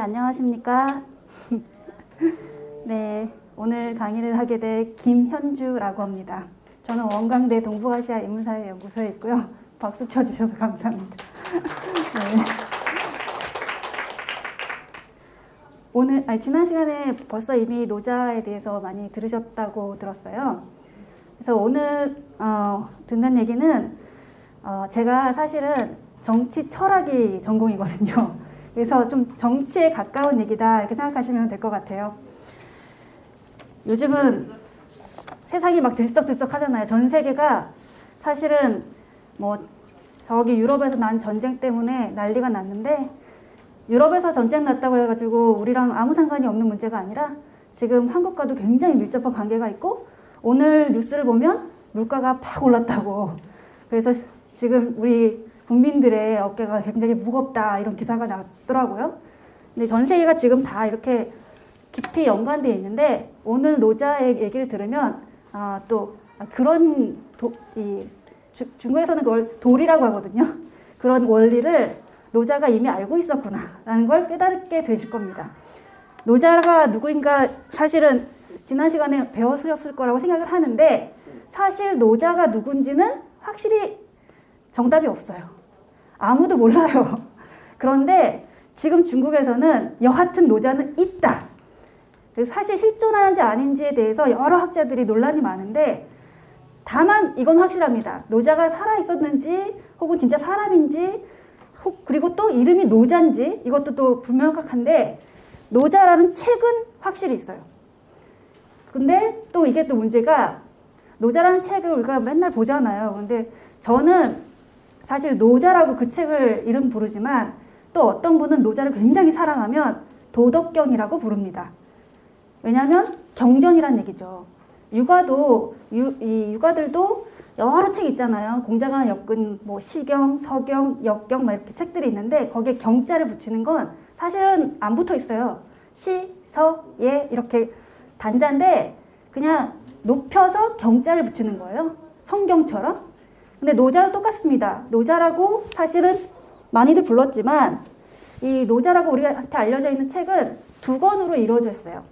안녕하십니까? 네, 오늘 강의를 하게 될 김현주라고 합니다. 저는 원광대 동북아시아 인문사회연구소에 있고요. 박수 쳐주셔서 감사합니다. 네. 지난 시간에 벌써 이미 노자에 대해서 많이 들으셨다고 들었어요. 그래서 오늘 듣는 얘기는 제가 사실은 정치 철학이 전공이거든요. 그래서 좀 정치에 가까운 얘기다 이렇게 생각하시면 될 것 같아요. 요즘은 세상이 막 들썩들썩 하잖아요. 전 세계가 사실은 뭐 저기 유럽에서 난 전쟁 때문에 난리가 났는데, 유럽에서 전쟁 났다고 해가지고 우리랑 아무 상관이 없는 문제가 아니라 지금 한국과도 굉장히 밀접한 관계가 있고, 오늘 뉴스를 보면 물가가 팍 올랐다고, 그래서 지금 우리 국민들의 어깨가 굉장히 무겁다 이런 기사가 나왔더라고요. 근데 전 세계가 지금 다 이렇게 깊이 연관되어 있는데, 오늘 노자의 얘기를 들으면 중국에서는 그걸 도리라고 하거든요. 그런 원리를 노자가 이미 알고 있었구나 라는 걸 깨닫게 되실 겁니다. 노자가 누구인가 사실은 지난 시간에 배웠을 거라고 생각을 하는데, 사실 노자가 누군지는 확실히 정답이 없어요. 아무도 몰라요. 그런데 지금 중국에서는 여하튼 노자는 있다. 사실 실존하는지 아닌지에 대해서 여러 학자들이 논란이 많은데, 다만 이건 확실합니다. 노자가 살아있었는지 혹은 진짜 사람인지, 그리고 또 이름이 노자인지 이것도 또 불명확한데, 노자라는 책은 확실히 있어요. 근데 또 이게 또 문제가, 노자라는 책을 우리가 맨날 보잖아요. 근데 저는 사실 노자라고 그 책을 이름 부르지만, 또 어떤 분은 노자를 굉장히 사랑하면 도덕경이라고 부릅니다. 왜냐하면 경전이란 얘기죠. 유가들도 여러 책 있잖아요. 공자가 엮은 뭐 시경, 서경, 역경 막 이렇게 책들이 있는데, 거기에 경자를 붙이는 건 사실은 안 붙어 있어요. 시, 서, 예 이렇게 단자인데 그냥 높여서 경자를 붙이는 거예요. 성경처럼. 근데 노자도 똑같습니다. 노자라고 사실은 많이들 불렀지만, 이 노자라고 우리한테 알려져 있는 책은 두 권으로 이루어져 있어요.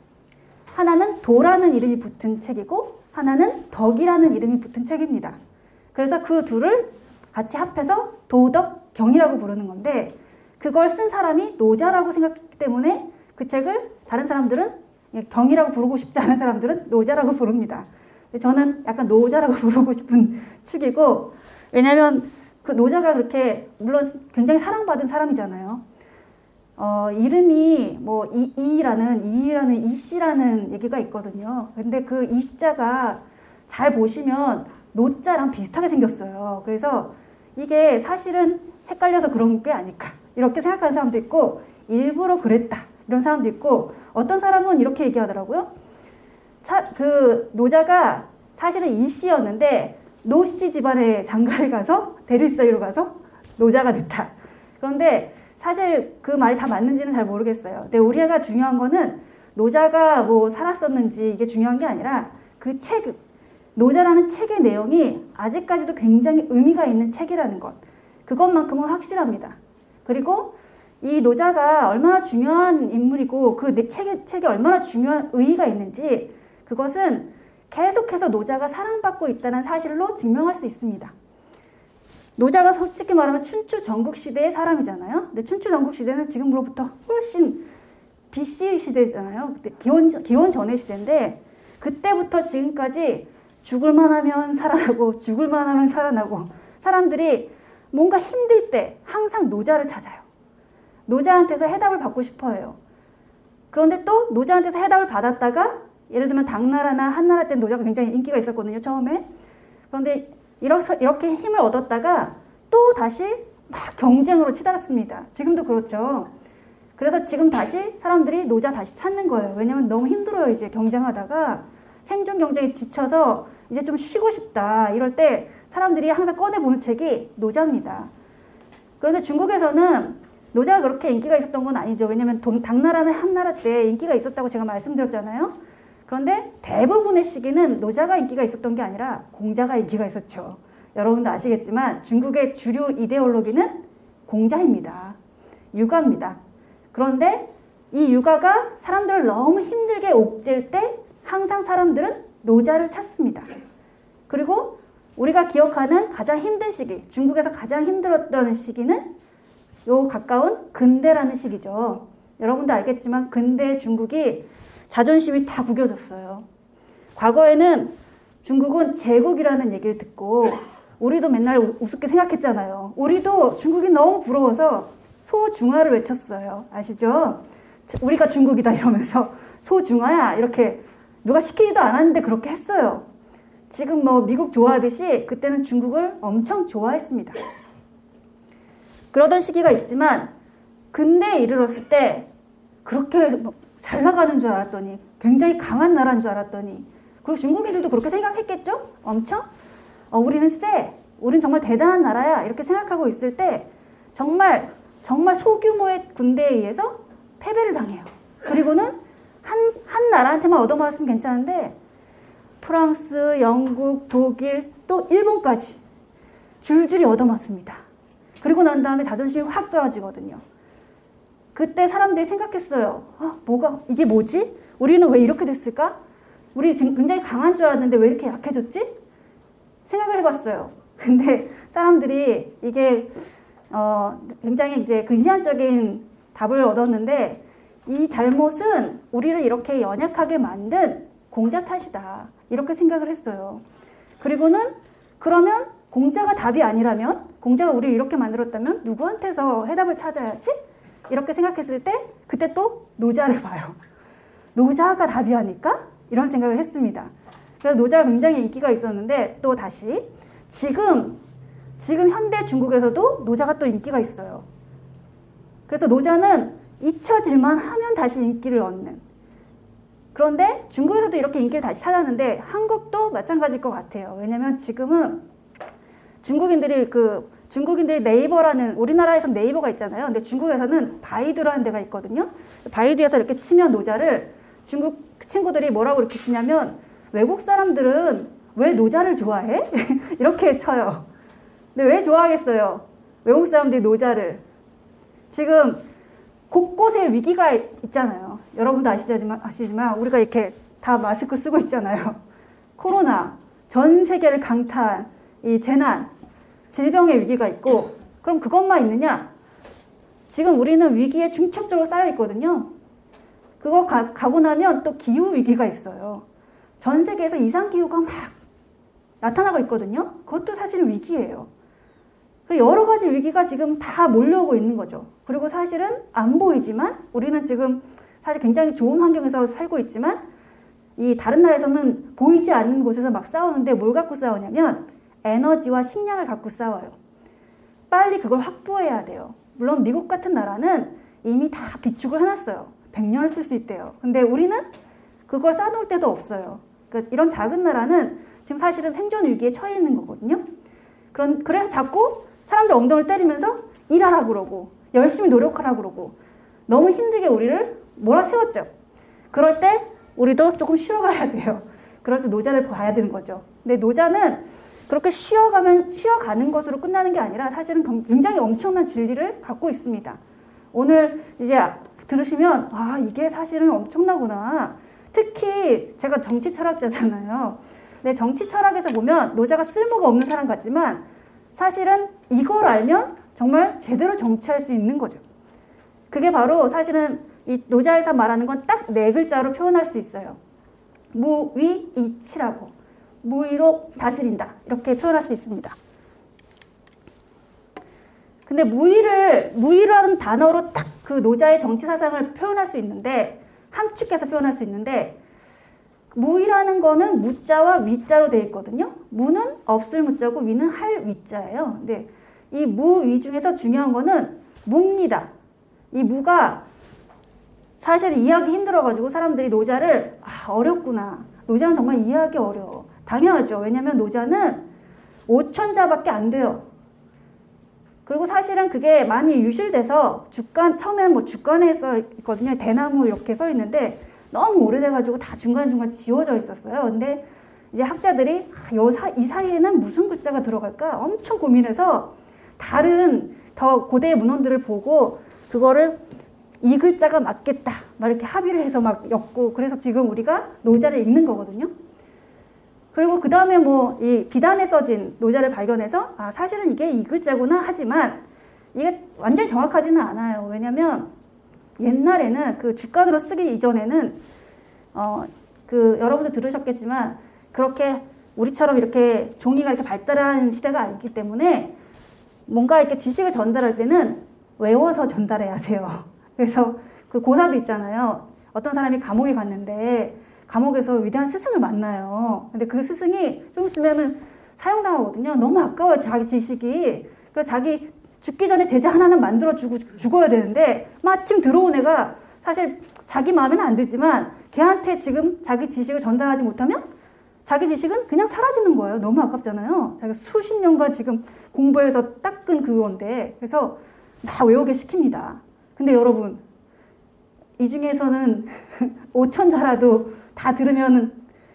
하나는 도라는 이름이 붙은 책이고, 하나는 덕이라는 이름이 붙은 책입니다. 그래서 그 둘을 같이 합해서 도덕경이라고 부르는 건데, 그걸 쓴 사람이 노자라고 생각하기 때문에 그 책을 다른 사람들은 경이라고 부르고 싶지 않은 사람들은 노자라고 부릅니다. 저는 약간 노자라고 부르고 싶은 축이고, 왜냐면 그 노자가 그렇게 물론 굉장히 사랑받은 사람이잖아요. 이름이 뭐 이라는 이씨라는 얘기가 있거든요. 근데 그 이자가 잘 보시면 노자랑 비슷하게 생겼어요. 그래서 이게 사실은 헷갈려서 그런 게 아닐까 이렇게 생각하는 사람도 있고, 일부러 그랬다 이런 사람도 있고, 어떤 사람은 이렇게 얘기하더라고요. 그 노자가 사실은 이씨였는데 노씨 집안의 장가를 가서 대릴사유로 가서 노자가 됐다. 그런데 사실 그 말이 다 맞는지는 잘 모르겠어요. 근데 우리가 중요한 거는 노자가 뭐 살았었는지 이게 중요한 게 아니라, 그 책, 노자라는 책의 내용이 아직까지도 굉장히 의미가 있는 책이라는 것, 그것만큼은 확실합니다. 그리고 이 노자가 얼마나 중요한 인물이고 그 책이 얼마나 중요한 의의가 있는지, 그것은 계속해서 노자가 사랑받고 있다는 사실로 증명할 수 있습니다. 노자가 솔직히 말하면 춘추 전국시대의 사람이잖아요. 근데 춘추 전국시대는 지금으로부터 훨씬 BC 시대잖아요. 그때 기원 전의 시대인데, 그때부터 지금까지 죽을만 하면 살아나고 죽을만 하면 살아나고, 사람들이 뭔가 힘들 때 항상 노자를 찾아요. 노자한테서 해답을 받고 싶어 해요. 그런데 또 노자한테서 해답을 받았다가, 예를 들면 당나라나 한나라 때 노자가 굉장히 인기가 있었거든요, 처음에. 그런데 이렇게 힘을 얻었다가 또 다시 막 경쟁으로 치달았습니다. 지금도 그렇죠. 그래서 지금 다시 사람들이 노자 다시 찾는 거예요. 왜냐면 너무 힘들어요. 이제 경쟁하다가 생존 경쟁에 지쳐서 이제 좀 쉬고 싶다 이럴 때 사람들이 항상 꺼내보는 책이 노자입니다. 그런데 중국에서는 노자가 그렇게 인기가 있었던 건 아니죠. 왜냐면 당나라나 한나라 때 인기가 있었다고 제가 말씀드렸잖아요. 그런데 대부분의 시기는 노자가 인기가 있었던 게 아니라 공자가 인기가 있었죠. 여러분도 아시겠지만 중국의 주류 이데올로기는 공자입니다. 유가입니다. 그런데 이 육아가 사람들을 너무 힘들게 옥죄일 때 항상 사람들은 노자를 찾습니다. 그리고 우리가 기억하는 가장 힘든 시기, 중국에서 가장 힘들었던 시기는 요 가까운 근대라는 시기죠. 여러분도 알겠지만 근대 중국이 자존심이 다 구겨졌어요. 과거에는 중국은 제국이라는 얘기를 듣고 우리도 맨날 우습게 생각했잖아요. 우리도 중국이 너무 부러워서 소중화를 외쳤어요. 아시죠? 우리가 중국이다 이러면서 소중화야 이렇게 누가 시키지도 않았는데 그렇게 했어요. 지금 뭐 미국 좋아하듯이 그때는 중국을 엄청 좋아했습니다. 그러던 시기가 있지만 근대에 이르렀을 때 그렇게 잘 나가는 줄 알았더니 굉장히 강한 나라인 줄 알았더니 그리고 중국인들도 그렇게 생각했겠죠? 엄청? 우리는 우린 정말 대단한 나라야 이렇게 생각하고 있을 때 정말 소규모의 군대에 의해서 패배를 당해요. 그리고는 한 나라한테만 얻어맞았으면 괜찮은데 프랑스, 영국, 독일, 또 일본까지 줄줄이 얻어맞습니다. 그리고 난 다음에 자존심이 확 떨어지거든요. 그때 사람들이 생각했어요. 이게 뭐지? 우리는 왜 이렇게 됐을까? 우리 굉장히 강한 줄 알았는데 왜 이렇게 약해졌지? 생각을 해봤어요. 근데 사람들이 이게 굉장히 이제 근시안적인 답을 얻었는데 이 잘못은 우리를 이렇게 연약하게 만든 공자 탓이다. 이렇게 생각을 했어요. 그리고는 그러면 공자가 답이 아니라면 공자가 우리를 이렇게 만들었다면 누구한테서 해답을 찾아야지? 이렇게 생각했을 때 그때 또 노자를 봐요. 노자가 답이 아닐까? 이런 생각을 했습니다. 그래서 노자가 굉장히 인기가 있었는데 또 다시 지금 현대 중국에서도 노자가 또 인기가 있어요. 그래서 노자는 잊혀질만 하면 다시 인기를 얻는. 그런데 중국에서도 이렇게 인기를 다시 찾았는데 한국도 마찬가지일 것 같아요. 왜냐면 지금은 중국인들이 네이버라는 우리나라에선 네이버가 있잖아요. 근데 중국에서는 바이두라는 데가 있거든요. 바이두에서 이렇게 치면 노자를 중국 친구들이 뭐라고 이렇게 치냐면 외국 사람들은 왜 노자를 좋아해? 이렇게 쳐요. 근데 왜 좋아하겠어요? 외국 사람들이 노자를. 지금 곳곳에 위기가 있잖아요. 여러분도 아시지만 우리가 이렇게 다 마스크 쓰고 있잖아요. 코로나, 전 세계를 강타한 이 재난, 질병의 위기가 있고 그럼 그것만 있느냐? 지금 우리는 위기에 중첩적으로 쌓여 있거든요. 그거 가고 나면 또 기후 위기가 있어요. 전 세계에서 이상기후가 막 나타나고 있거든요. 그것도 사실은 위기예요. 여러 가지 위기가 지금 다 몰려오고 있는 거죠. 그리고 사실은 안 보이지만 우리는 지금 사실 굉장히 좋은 환경에서 살고 있지만 이 다른 나라에서는 보이지 않는 곳에서 막 싸우는데 뭘 갖고 싸우냐면 에너지와 식량을 갖고 싸워요. 빨리 그걸 확보해야 돼요. 물론 미국 같은 나라는 이미 다 비축을 해놨어요. 100년을 쓸 수 있대요. 근데 우리는 그걸 쌓아놓을 데도 없어요. 그러니까 이런 작은 나라는 지금 사실은 생존 위기에 처해 있는 거거든요. 그래서 자꾸 사람들 엉덩이를 때리면서 일하라고 그러고 열심히 노력하라고 그러고 너무 힘들게 우리를 몰아세웠죠. 그럴 때 우리도 조금 쉬어가야 돼요. 그럴 때 노자를 봐야 되는 거죠. 근데 노자는 그렇게 쉬어가는 것으로 끝나는 게 아니라 사실은 굉장히 엄청난 진리를 갖고 있습니다. 오늘 이제 들으시면 이게 사실은 엄청나구나. 특히 제가 정치 철학자잖아요. 근데 정치 철학에서 보면 노자가 쓸모가 없는 사람 같지만 사실은 이걸 알면 정말 제대로 정치할 수 있는 거죠. 그게 바로 사실은 이 노자에서 말하는 건 딱 4글자로 표현할 수 있어요. 무위이치라고. 무위로 다스린다. 이렇게 표현할 수 있습니다. 근데 무위라는 단어로 딱 그 노자의 정치 사상을 표현할 수 있는데 함축해서 표현할 수 있는데 무위라는 거는 무자와 위자로 되어 있거든요. 무는 없을 무자고 위는 할 위자예요. 근데 이 무위 중에서 중요한 거는 무입니다. 이 무가 사실 이해하기 힘들어가지고 사람들이 노자를 어렵구나. 노자는 정말 이해하기 어려워. 당연하죠. 왜냐하면 노자는 5천자밖에 안 돼요. 그리고 사실은 그게 많이 유실돼서 처음에는 주간에 써 있거든요. 대나무 이렇게 써 있는데 너무 오래돼가지고 다 중간중간 지워져 있었어요. 근데 이제 학자들이 이 사이에는 무슨 글자가 들어갈까 엄청 고민해서 다른 더 고대의 문헌들을 보고 그거를 이 글자가 맞겠다 막 이렇게 합의를 해서 막 엮고, 그래서 지금 우리가 노자를 읽는 거거든요. 그리고 그 다음에 뭐 이 비단에 써진 노자를 발견해서 아 사실은 이게 이 글자구나 하지만 이게 완전히 정확하지는 않아요. 왜냐면 옛날에는 그 주간으로 쓰기 이전에는 그 여러분도 들으셨겠지만 그렇게 우리처럼 이렇게 종이가 이렇게 발달한 시대가 아니기 때문에 뭔가 이렇게 지식을 전달할 때는 외워서 전달해야 돼요. 그래서 그 고사도 있잖아요. 어떤 사람이 감옥에 갔는데 감옥에서 위대한 스승을 만나요. 근데 그 스승이 좀 있으면은 사형당하거든요. 너무 아까워요, 자기 지식이. 그래서 자기 죽기 전에 제자 하나는 만들어주고 죽어야 되는데 마침 들어온 애가 사실 자기 마음에는 안 들지만 걔한테 지금 자기 지식을 전달하지 못하면 자기 지식은 그냥 사라지는 거예요. 너무 아깝잖아요. 자기가 수십 년간 지금 공부해서 닦은 그건데. 그래서 다 외우게 시킵니다. 근데 여러분, 이 중에서는 5천자라도 다 들으면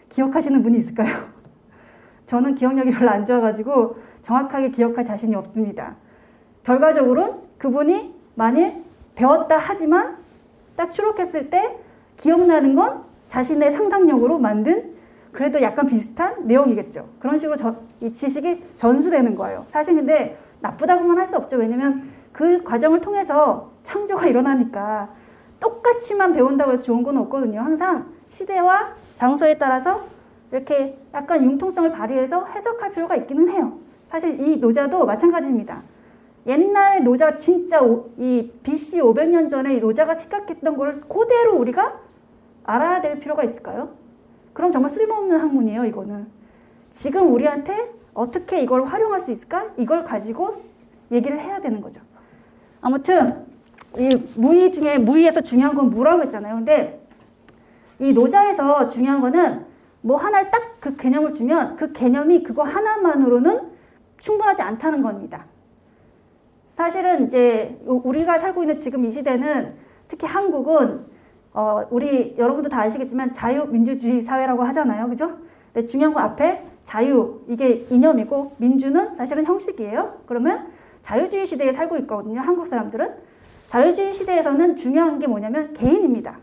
기억하시는 분이 있을까요? 저는 기억력이 별로 안 좋아가지고 정확하게 기억할 자신이 없습니다. 결과적으로 그분이 만일 배웠다 하지만 딱 추록했을 때 기억나는 건 자신의 상상력으로 만든 그래도 약간 비슷한 내용이겠죠. 그런 식으로 이 지식이 전수되는 거예요. 사실 근데 나쁘다고만 할 수 없죠. 왜냐면 그 과정을 통해서 창조가 일어나니까 똑같이만 배운다고 해서 좋은 건 없거든요. 항상 시대와 장소에 따라서 이렇게 약간 융통성을 발휘해서 해석할 필요가 있기는 해요. 사실 이 노자도 마찬가지입니다. 옛날에 노자 진짜 이 BC 500년 전에 이 노자가 생각했던 걸 그대로 우리가 알아야 될 필요가 있을까요? 그럼 정말 쓸모없는 학문이에요, 이거는. 지금 우리한테 어떻게 이걸 활용할 수 있을까? 이걸 가지고 얘기를 해야 되는 거죠. 아무튼 이 무의 중에 무의에서 중요한 건 무라고 했잖아요. 근데 이 노자에서 중요한 거는 뭐 하나를 딱 그 개념을 주면 그 개념이 그거 하나만으로는 충분하지 않다는 겁니다. 사실은 이제 우리가 살고 있는 지금 이 시대는 특히 한국은 우리 여러분도 다 아시겠지만 자유민주주의 사회라고 하잖아요. 그죠? 근데 중요한 거 앞에 자유 이게 이념이고 민주는 사실은 형식이에요. 그러면 자유주의 시대에 살고 있거든요. 한국 사람들은. 자유주의 시대에서는 중요한 게 뭐냐면 개인입니다.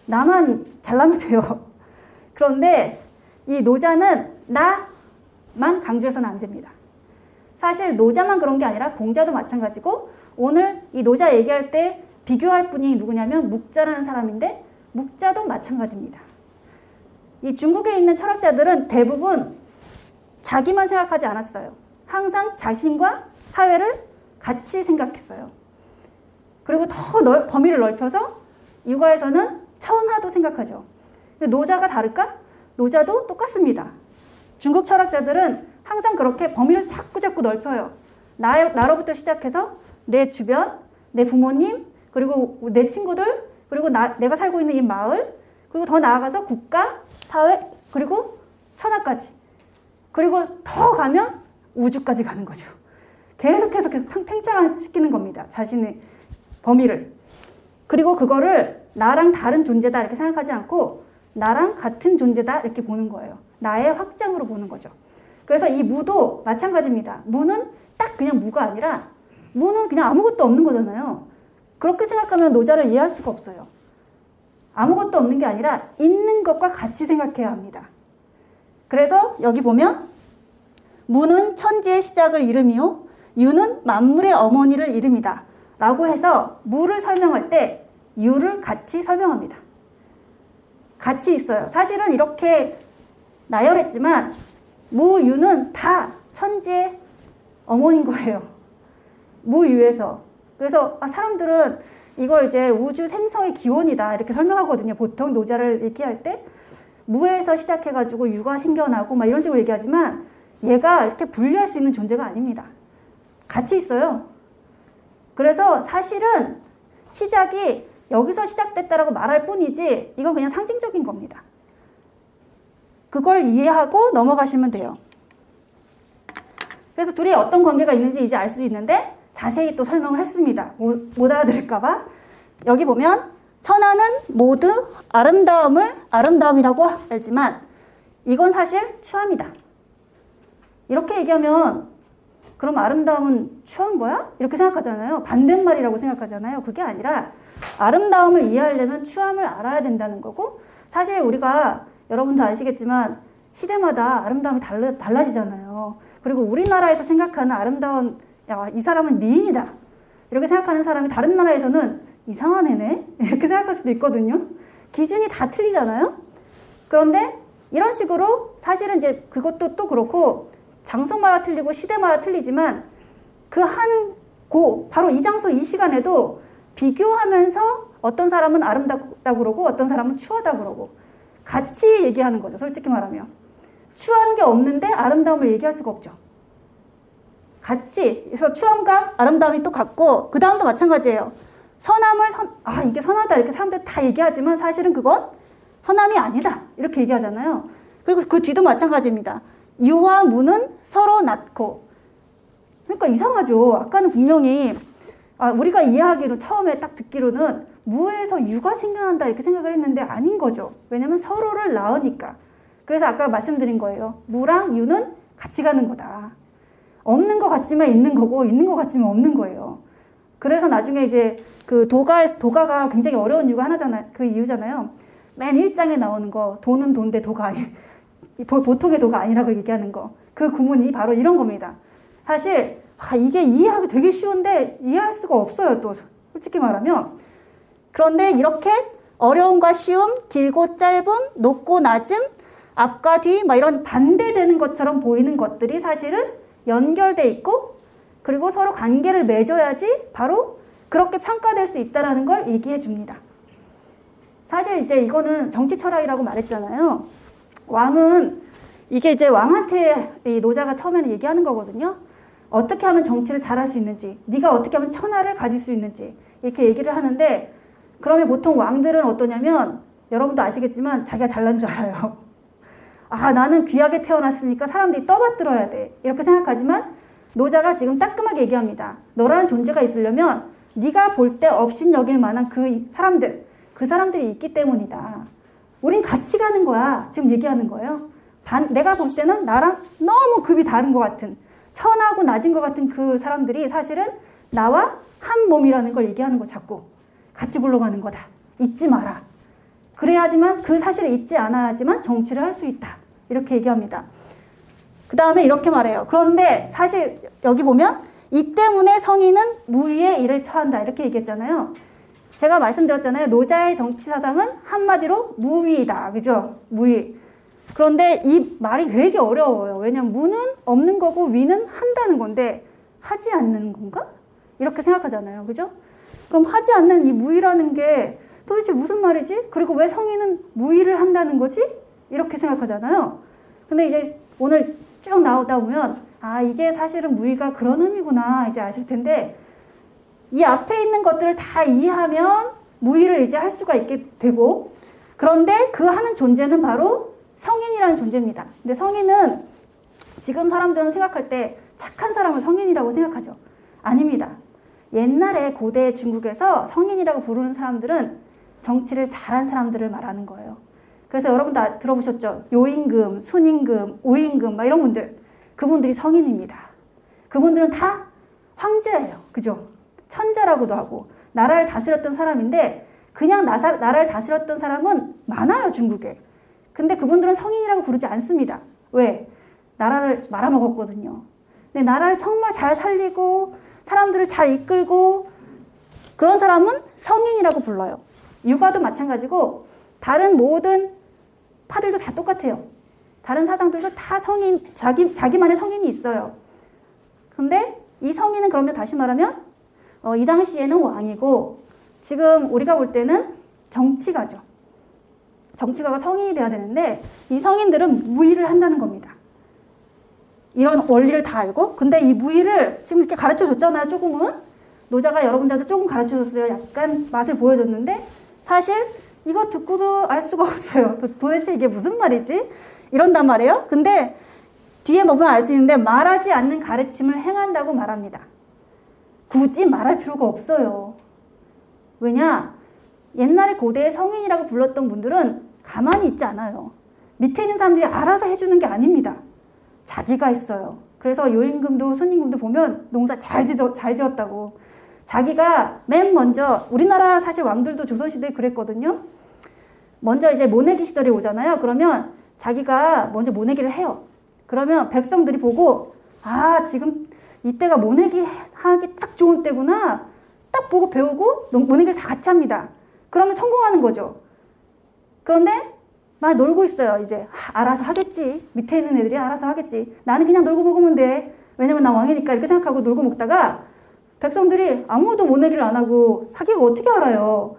나만 잘나면 돼요. 그런데 이 노자는 나만 강조해서는 안 됩니다. 사실 노자만 그런 게 아니라 공자도 마찬가지고 오늘 이 노자 얘기할 때 비교할 분이 누구냐면 묵자라는 사람인데 묵자도 마찬가지입니다. 이 중국에 있는 철학자들은 대부분 자기만 생각하지 않았어요. 항상 자신과 사회를 같이 생각했어요. 그리고 더 범위를 넓혀서 육아에서는 천하도 생각하죠. 근데 노자가 다를까? 노자도 똑같습니다. 중국 철학자들은 항상 그렇게 범위를 자꾸 넓혀요. 나로부터 시작해서 내 주변, 내 부모님, 그리고 내 친구들, 그리고 내가 살고 있는 이 마을, 그리고 더 나아가서 국가, 사회, 그리고 천하까지. 그리고 더 가면 우주까지 가는 거죠. 계속해서 팽창시키는 겁니다. 자신의 범위를. 그리고 그거를 나랑 다른 존재다 이렇게 생각하지 않고 나랑 같은 존재다 이렇게 보는 거예요. 나의 확장으로 보는 거죠. 그래서 이 무도 마찬가지입니다. 무는 딱 그냥 무가 아니라 무는 그냥 아무것도 없는 거잖아요. 그렇게 생각하면 노자를 이해할 수가 없어요. 아무것도 없는 게 아니라 있는 것과 같이 생각해야 합니다. 그래서 여기 보면 무는 천지의 시작을 이름이요 유는 만물의 어머니를 이름이다 라고 해서 무를 설명할 때 유를 같이 설명합니다. 같이 있어요. 사실은 이렇게 나열했지만 무, 유는 다 천지의 어머니인 거예요. 무, 유에서. 그래서 사람들은 이걸 이제 우주 생성의 기원이다 이렇게 설명하거든요. 보통 노자를 얘기할 때 무에서 시작해가지고 유가 생겨나고 막 이런 식으로 얘기하지만 얘가 이렇게 분리할 수 있는 존재가 아닙니다. 같이 있어요. 그래서 사실은 시작이 여기서 시작됐다라고 말할 뿐이지 이건 그냥 상징적인 겁니다. 그걸 이해하고 넘어가시면 돼요. 그래서 둘이 어떤 관계가 있는지 이제 알 수 있는데 자세히 또 설명을 했습니다. 못 알아들을까봐. 여기 보면 천하는 모두 아름다움을 아름다움이라고 알지만 이건 사실 추함이다. 이렇게 얘기하면 그럼 아름다움은 추한 거야? 이렇게 생각하잖아요. 반대말이라고 생각하잖아요. 그게 아니라 아름다움을 이해하려면 추함을 알아야 된다는 거고, 사실 우리가 여러분도 아시겠지만 시대마다 아름다움이 달라지잖아요. 그리고 우리나라에서 생각하는 아름다운, 야, 이 사람은 미인이다, 이렇게 생각하는 사람이 다른 나라에서는 이상한 애네? 이렇게 생각할 수도 있거든요. 기준이 다 틀리잖아요. 그런데 이런 식으로 사실은 이제 그것도 또 그렇고 장소마다 틀리고 시대마다 틀리지만 그 한 바로 이 장소 이 시간에도 비교하면서 어떤 사람은 아름답다고 그러고 어떤 사람은 추하다고 그러고 같이 얘기하는 거죠. 솔직히 말하면 추한 게 없는데 아름다움을 얘기할 수가 없죠. 같이. 그래서 추함과 아름다움이 또 같고, 그 다음도 마찬가지예요. 선함을 이게 선하다 이렇게 사람들 다 얘기하지만 사실은 그건 선함이 아니다 이렇게 얘기하잖아요. 그리고 그 뒤도 마찬가지입니다. 유와 무는 서로 낳고. 그러니까 이상하죠. 아까는 분명히 우리가 이해하기로 처음에 딱 듣기로는 무에서 유가 생겨난다 이렇게 생각을 했는데 아닌 거죠. 왜냐면 서로를 낳으니까. 그래서 아까 말씀드린 거예요. 무랑 유는 같이 가는 거다. 없는 것 같지만 있는 거고 있는 것 같지만 없는 거예요. 그래서 나중에 이제 그 도가가 굉장히 어려운 이유가 하나잖아요. 그 이유잖아요. 맨 1장에 나오는 거, 도는 도인데 도가 아니, 보통의 도가 아니라고 얘기하는 거. 그 구문이 바로 이런 겁니다. 사실 이게 이해하기 되게 쉬운데 이해할 수가 없어요. 또 솔직히 말하면. 그런데 이렇게 어려움과 쉬움, 길고 짧음, 높고 낮음, 앞과 뒤 막 이런 반대되는 것처럼 보이는 것들이 사실은 연결돼 있고, 그리고 서로 관계를 맺어야지 바로 그렇게 평가될 수 있다는 걸 얘기해 줍니다. 사실 이제 이거는 정치 철학이라고 말했잖아요. 왕은 이게 이제 왕한테 이 노자가 처음에는 얘기하는 거거든요. 어떻게 하면 정치를 잘할 수 있는지, 네가 어떻게 하면 천하를 가질 수 있는지 이렇게 얘기를 하는데, 그러면 보통 왕들은 어떠냐면 여러분도 아시겠지만 자기가 잘난 줄 알아요. 나는 귀하게 태어났으니까 사람들이 떠받들어야 돼 이렇게 생각하지만 노자가 지금 따끔하게 얘기합니다. 너라는 존재가 있으려면 네가 볼 때 업신여길 만한 그 사람들이 있기 때문이다. 우린 같이 가는 거야. 지금 얘기하는 거예요. 내가 볼 때는 나랑 너무 급이 다른 것 같은, 천하고 낮은 것 같은 그 사람들이 사실은 나와 한 몸이라는 걸 얘기하는 거. 자꾸 같이 굴러가는 거다. 잊지 마라. 그래야지만 그 사실을 잊지 않아야지만 정치를 할 수 있다. 이렇게 얘기합니다. 그 다음에 이렇게 말해요. 그런데 사실 여기 보면 이 때문에 성인은 무위의 일을 처한다 이렇게 얘기했잖아요. 제가 말씀드렸잖아요. 노자의 정치 사상은 한마디로 무위이다. 그죠? 무위. 그런데 이 말이 되게 어려워요. 왜냐면 무는 없는 거고 위는 한다는 건데 하지 않는 건가? 이렇게 생각하잖아요. 그죠? 그럼 하지 않는 이 무위라는 게 도대체 무슨 말이지? 그리고 왜 성인은 무위를 한다는 거지? 이렇게 생각하잖아요. 근데 이제 오늘 쭉 나오다 보면 이게 사실은 무위가 그런 의미구나 이제 아실 텐데, 이 앞에 있는 것들을 다 이해하면 무위를 이제 할 수가 있게 되고, 그런데 그 하는 존재는 바로 성인이라는 존재입니다. 근데 성인은 지금 사람들은 생각할 때 착한 사람을 성인이라고 생각하죠. 아닙니다. 옛날에 고대 중국에서 성인이라고 부르는 사람들은 정치를 잘한 사람들을 말하는 거예요. 그래서 여러분 다 들어보셨죠? 요임금, 순임금, 오임금 막 이런 분들, 그분들이 성인입니다. 그분들은 다 황제예요. 그죠? 천자라고도 하고 나라를 다스렸던 사람인데, 그냥 나라를 다스렸던 사람은 많아요, 중국에. 근데 그분들은 성인이라고 부르지 않습니다. 왜? 나라를 말아먹었거든요. 근데 나라를 정말 잘 살리고 사람들을 잘 이끌고 그런 사람은 성인이라고 불러요. 육아도 마찬가지고 다른 모든 파들도 다 똑같아요. 다른 사상들도 다 성인, 자기만의 성인이 있어요. 근데 이 성인은 그러면 다시 말하면 이 당시에는 왕이고, 지금 우리가 볼 때는 정치가죠. 정치가가 성인이 돼야 되는데 이 성인들은 무위를 한다는 겁니다. 이런 원리를 다 알고, 근데 이 무위를 지금 이렇게 가르쳐 줬잖아요. 조금은 노자가 여러분들한테 조금 가르쳐 줬어요. 약간 맛을 보여줬는데 사실 이거 듣고도 알 수가 없어요. 도대체 이게 무슨 말이지? 이런단 말이에요. 근데 뒤에 보면 알 수 있는데 말하지 않는 가르침을 행한다고 말합니다. 굳이 말할 필요가 없어요. 왜냐? 옛날에 고대의 성인이라고 불렀던 분들은 가만히 있지 않아요. 밑에 있는 사람들이 알아서 해주는 게 아닙니다. 자기가 했어요. 그래서 요임금도 순임금도 보면 농사 잘 지었다고. 자기가 맨 먼저, 우리나라 사실 왕들도 조선시대에 그랬거든요. 먼저 이제 모내기 시절이 오잖아요. 그러면 자기가 먼저 모내기를 해요. 그러면 백성들이 보고, 아, 지금 이때가 모내기 하기 딱 좋은 때구나. 딱 보고 배우고 모내기를 다 같이 합니다. 그러면 성공하는 거죠. 그런데 막 놀고 있어요. 이제 알아서 하겠지. 밑에 있는 애들이 알아서 하겠지. 나는 그냥 놀고 먹으면 돼. 왜냐면 나 왕이니까 이렇게 생각하고 놀고 먹다가 백성들이 아무도 모내기를 안 하고 자기가 어떻게 알아요.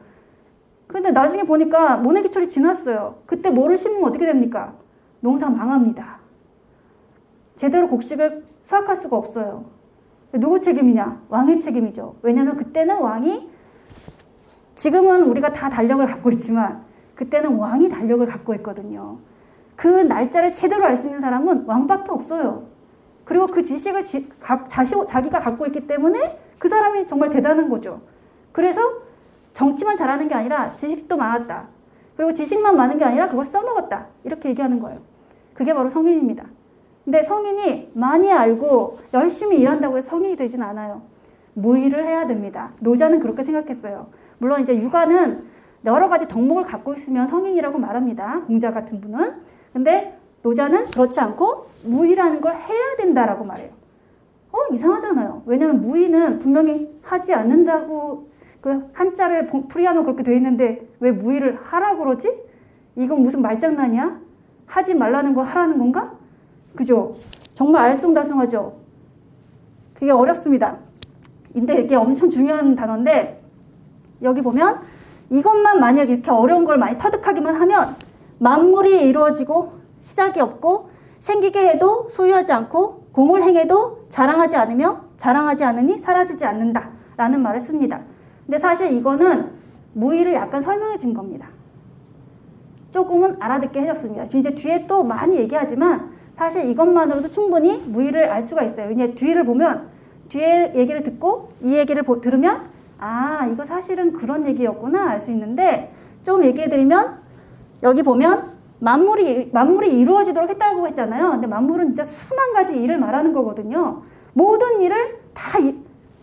근데 나중에 보니까 모내기철이 지났어요. 그때 뭐를 심으면 어떻게 됩니까? 농사 망합니다. 제대로 곡식을 수확할 수가 없어요. 누구 책임이냐? 왕의 책임이죠. 왜냐하면 그때는 왕이, 지금은 우리가 다 달력을 갖고 있지만 그때는 왕이 달력을 갖고 있거든요. 그 날짜를 제대로 알 수 있는 사람은 왕밖에 없어요. 그리고 그 지식을 자기가 갖고 있기 때문에 그 사람이 정말 대단한 거죠. 그래서 정치만 잘하는 게 아니라 지식도 많았다. 그리고 지식만 많은 게 아니라 그걸 써먹었다. 이렇게 얘기하는 거예요. 그게 바로 성인입니다. 근데 성인이 많이 알고 열심히 일한다고 해서 성인이 되진 않아요. 무일을 해야 됩니다. 노자는 그렇게 생각했어요. 물론 이제 육아는 여러 가지 덕목을 갖고 있으면 성인이라고 말합니다. 공자 같은 분은. 근데 노자는 그렇지 않고 무의라는 걸 해야 된다라고 말해요. 이상하잖아요. 왜냐면 무의는 분명히 하지 않는다고 그 한자를 풀이하면 그렇게 돼 있는데 왜 무의를 하라고 그러지? 이건 무슨 말장난이야? 하지 말라는 거 하라는 건가? 그죠? 정말 알쏭달쏭하죠? 그게 어렵습니다. 근데 이게 엄청 중요한 단어인데 여기 보면 이것만 만약 이렇게 어려운 걸 많이 터득하기만 하면 만물이 이루어지고 시작이 없고 생기게 해도 소유하지 않고 공을 행해도 자랑하지 않으며 자랑하지 않으니 사라지지 않는다 라는 말을 씁니다. 근데 사실 이거는 무의를 약간 설명해 준 겁니다. 조금은 알아듣게 해줬습니다. 이제 뒤에 또 많이 얘기하지만 사실 이것만으로도 충분히 무의를 알 수가 있어요. 이제 뒤를 보면 뒤에 얘기를 듣고 이 얘기를 들으면 아, 이거 사실은 그런 얘기였구나 알 수 있는데 조금 얘기해드리면 여기 보면 만물이 이루어지도록 했다고 했잖아요. 근데 만물은 진짜 수만 가지 일을 말하는 거거든요. 모든 일을 다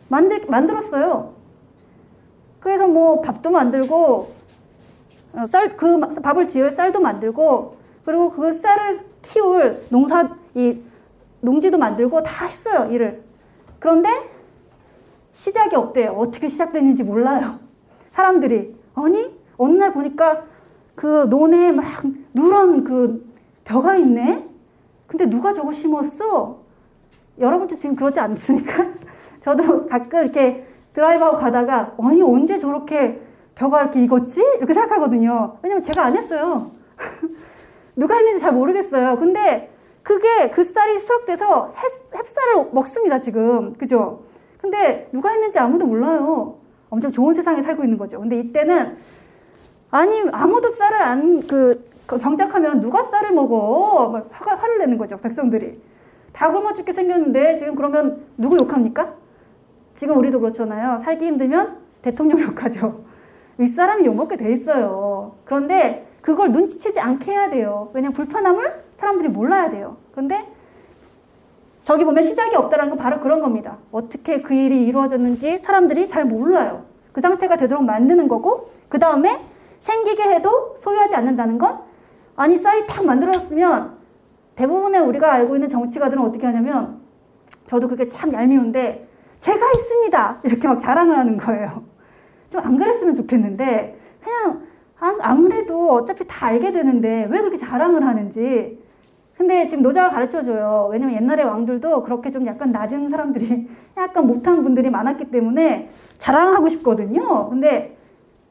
만들었어요. 그래서 뭐 밥도 만들고 그 밥을 지을 쌀도 만들고 그리고 그 쌀을 키울 농지도 만들고 다 했어요. 일을. 그런데 시작이 없대요. 어떻게 시작됐는지 몰라요. 사람들이. 아니 어느 날 보니까 그 논에 막 누런 그 벼가 있네. 근데 누가 저거 심었어? 여러분도 지금 그러지 않습니까? 저도 가끔 이렇게 드라이브하고 가다가 아니 언제 저렇게 벼가 이렇게 익었지? 이렇게 생각하거든요. 왜냐면 제가 안 했어요. 누가 했는지 잘 모르겠어요. 근데 그게 그 쌀이 수확돼서 햅쌀을 먹습니다 지금. 그죠? 근데 누가 했는지 아무도 몰라요. 엄청 좋은 세상에 살고 있는 거죠. 근데 이때는 아니 아무도 쌀을 경작하면 누가 쌀을 먹어? 막 화를 내는 거죠 백성들이. 다 굶어 죽게 생겼는데 지금 그러면 누구 욕합니까? 지금 우리도 그렇잖아요. 살기 힘들면 대통령 욕하죠. 윗사람이 욕먹게 돼 있어요. 그런데 그걸 눈치채지 않게 해야 돼요. 왜냐면 불편함을 사람들이 몰라야 돼요. 그런데 저기 보면 시작이 없다는 건 바로 그런 겁니다. 어떻게 그 일이 이루어졌는지 사람들이 잘 몰라요. 그 상태가 되도록 만드는 거고 그 다음에 생기게 해도 소유하지 않는다는 건 아니 쌀이 탁 만들어졌으면 대부분의 우리가 알고 있는 정치가들은 어떻게 하냐면 저도 그게 참 얄미운데 제가 있습니다 이렇게 막 자랑을 하는 거예요. 좀 안 그랬으면 좋겠는데 그냥 안 그래도 어차피 다 알게 되는데 왜 그렇게 자랑을 하는지. 근데 지금 노자가 가르쳐줘요. 왜냐면 옛날에 왕들도 그렇게 좀 약간 낮은 사람들이 약간 못한 분들이 많았기 때문에 자랑하고 싶거든요. 근데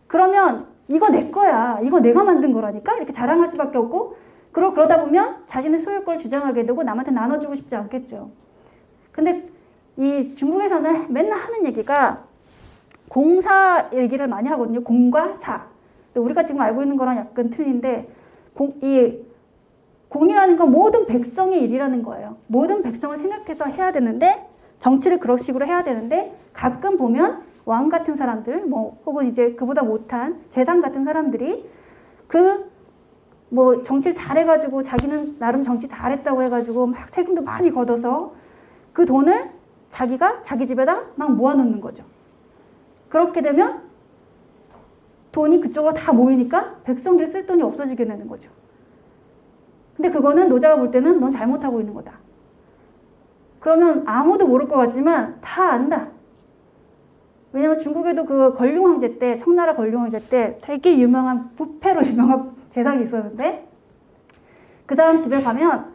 그러면 이거 내 거야. 이거 내가 만든 거라니까? 이렇게 자랑할 수밖에 없고 그러다 보면 자신의 소유권을 주장하게 되고 남한테 나눠주고 싶지 않겠죠. 근데 이 중국에서는 맨날 하는 얘기가 공사 얘기를 많이 하거든요. 공과 사. 우리가 지금 알고 있는 거랑 약간 틀린데 공이라는 건 모든 백성의 일이라는 거예요. 모든 백성을 생각해서 해야 되는데 정치를 그런 식으로 해야 되는데 가끔 보면 왕 같은 사람들 혹은 이제 그보다 못한 재상 같은 사람들이 정치를 잘해가지고 자기는 나름 정치 잘했다고 해가지고 막 세금도 많이 걷어서 그 돈을 자기가 자기 집에다 막 모아놓는 거죠. 그렇게 되면 돈이 그쪽으로 다 모이니까 백성들이 쓸 돈이 없어지게 되는 거죠. 근데 그거는 노자가 볼 때는 넌 잘못하고 있는 거다. 그러면 아무도 모를 것 같지만 다 안다. 왜냐면 중국에도 그 걸륭 황제 때, 청나라 걸륭 황제 때 되게 유명한 부패로 유명한 재상이 있었는데 그 사람 집에 가면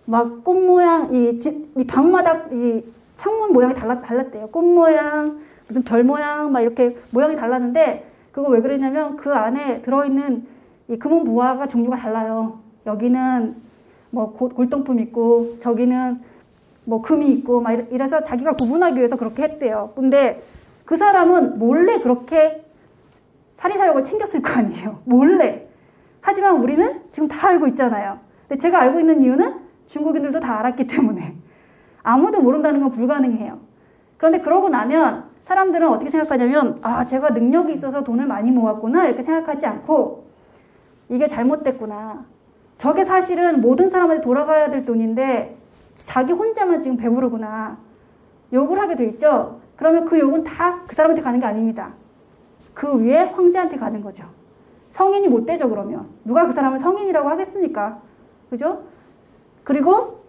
막 꽃 모양, 이 방마다 이 창문 모양이 달랐대요. 꽃 모양, 무슨 별 모양 막 이렇게 모양이 달랐는데 그거 왜 그랬냐면 그 안에 들어있는 이 금은 보화가 종류가 달라요. 여기는 뭐 골동품 있고 저기는 뭐 금이 있고 막 이래서 자기가 구분하기 위해서 그렇게 했대요. 근데 그 사람은 몰래 그렇게 사리사욕을 챙겼을 거 아니에요. 몰래. 하지만 우리는 지금 다 알고 있잖아요. 근데 제가 알고 있는 이유는 중국인들도 다 알았기 때문에 아무도 모른다는 건 불가능해요. 그런데 그러고 나면 사람들은 어떻게 생각하냐면 아, 제가 능력이 있어서 돈을 많이 모았구나 이렇게 생각하지 않고 이게 잘못됐구나. 저게 사실은 모든 사람한테 돌아가야 될 돈인데 자기 혼자만 지금 배부르구나. 욕을 하게 돼 있죠. 그러면 그 욕은 다 그 사람한테 가는 게 아닙니다. 그 위에 황제한테 가는 거죠. 성인이 못 되죠, 그러면. 누가 그 사람을 성인이라고 하겠습니까? 그죠? 그리고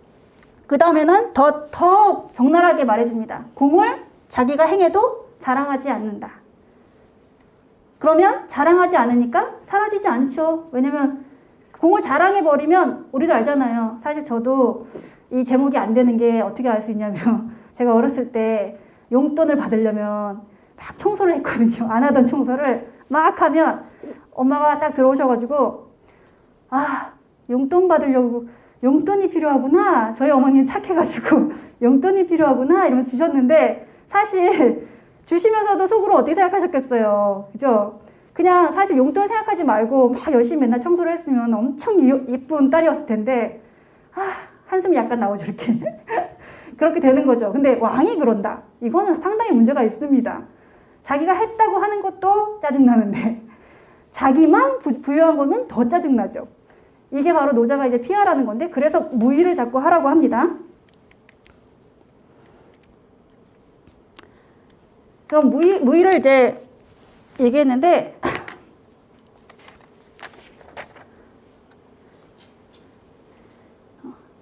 그 다음에는 더 적나라하게 말해줍니다. 공을 자기가 행해도 자랑하지 않는다. 그러면 자랑하지 않으니까 사라지지 않죠. 왜냐면 공을 자랑해버리면 우리도 알잖아요. 사실 저도 이 제목이 안 되는 게 어떻게 알 수 있냐면 제가 어렸을 때 용돈을 받으려면 막 청소를 했거든요. 안 하던 청소를 막 하면 엄마가 딱 들어오셔가지고 아, 용돈 받으려고 용돈이 필요하구나. 저희 어머니는 착해가지고 용돈이 필요하구나 이러면서 주셨는데 사실 주시면서도 속으로 어떻게 생각하셨겠어요. 그죠? 그냥 사실 용돈을 생각하지 말고 막 열심히 맨날 청소를 했으면 엄청 예쁜 딸이었을 텐데 아, 한숨이 약간 나오죠 이렇게. 그렇게 되는 거죠. 근데 왕이 그런다. 이거는 상당히 문제가 있습니다. 자기가 했다고 하는 것도 짜증나는데 자기만 부유한 거는 더 짜증나죠. 이게 바로 노자가 이제 피하라는 건데 그래서 무의를 자꾸 하라고 합니다. 그럼 무의를 이제 얘기했는데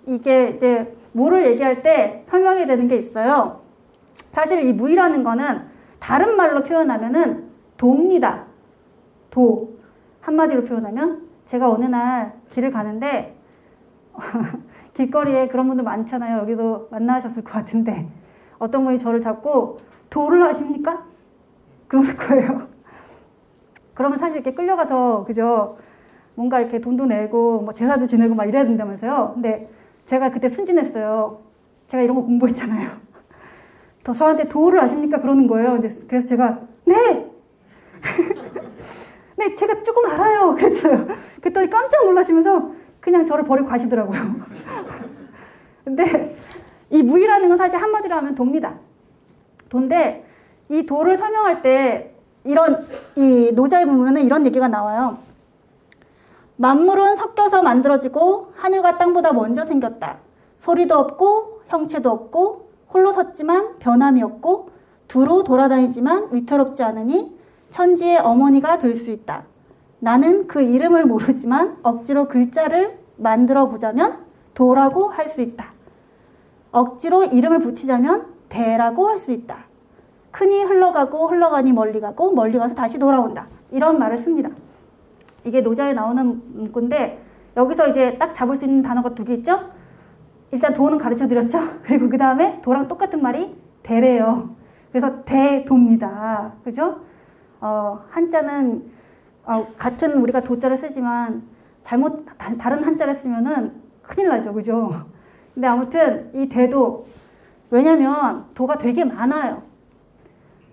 이게 이제 무를 얘기할 때 설명해야 되는 게 있어요. 사실 이 무의라는 거는 다른 말로 표현하면은 도입니다. 도. 한마디로 표현하면 제가 어느 날 길을 가는데 길거리에 그런 분들 많잖아요. 여기도 만나셨을 것 같은데 어떤 분이 저를 잡고 도를 아십니까? 그러는 거예요. 그러면 사실 이렇게 끌려가서 그죠? 뭔가 이렇게 돈도 내고 뭐 제사도 지내고 막 이래야 된다면서요. 근데 제가 그때 순진했어요. 제가 이런 거 공부했잖아요. 저한테 도를 아십니까? 그러는 거예요. 그래서 제가 네! 네, 제가 조금 알아요. 그랬어요. 그랬더니 깜짝 놀라시면서 그냥 저를 버리고 가시더라고요. 근데 이 무의라는 건 사실 한마디로 하면 도입니다. 도인데 이 도를 설명할 때 이 노자에 보면은 이런 얘기가 나와요. 만물은 섞여서 만들어지고 하늘과 땅보다 먼저 생겼다. 소리도 없고 형체도 없고 홀로 섰지만 변함이 없고 두루 돌아다니지만 위태롭지 않으니 천지의 어머니가 될 수 있다. 나는 그 이름을 모르지만 억지로 글자를 만들어 보자면 도라고 할 수 있다. 억지로 이름을 붙이자면 대라고 할 수 있다. 크니 흘러가고 흘러가니 멀리 가고 멀리 가서 다시 돌아온다. 이런 말을 씁니다. 이게 노자에 나오는 문구인데 여기서 이제 딱 잡을 수 있는 단어가 두 개 있죠? 일단 도는 가르쳐 드렸죠? 그리고 그 다음에 도랑 똑같은 말이 대래요. 그래서 대도입니다. 그죠? 한자는 같은 우리가 도자를 쓰지만 잘못 다른 한자를 쓰면은 큰일 나죠. 그죠? 근데 아무튼 이 대도 왜냐면 도가 되게 많아요.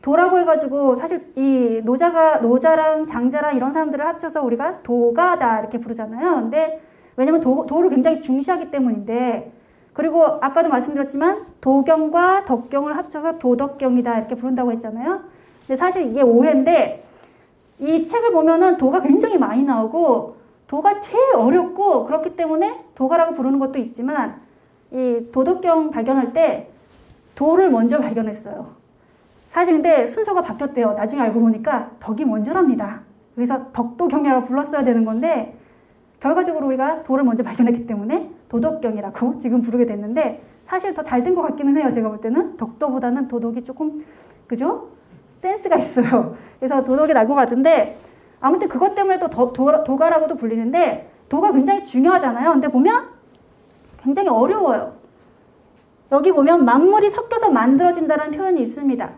도라고 해가지고 사실 이 노자랑 장자랑 이런 사람들을 합쳐서 우리가 도가다 이렇게 부르잖아요. 근데 왜냐면 도를 굉장히 중시하기 때문인데 그리고 아까도 말씀드렸지만 도경과 덕경을 합쳐서 도덕경이다 이렇게 부른다고 했잖아요. 근데 사실 이게 오해인데 이 책을 보면은 도가 굉장히 많이 나오고 도가 제일 어렵고 그렇기 때문에 도가라고 부르는 것도 있지만 이 도덕경 발견할 때 도를 먼저 발견했어요. 사실 근데 순서가 바뀌었대요. 나중에 알고 보니까 덕이 먼저랍니다. 그래서 덕도경이라고 불렀어야 되는 건데 결과적으로 우리가 도를 먼저 발견했기 때문에 도덕경이라고 지금 부르게 됐는데 사실 더 잘 된 것 같기는 해요. 제가 볼 때는 덕도보다는 도덕이 조금 그죠? 센스가 있어요. 그래서 도덕이 날 것 같은데 아무튼 그것 때문에 또 도가라고도 불리는데 도가 굉장히 중요하잖아요. 근데 보면 굉장히 어려워요. 여기 보면 만물이 섞여서 만들어진다는 표현이 있습니다.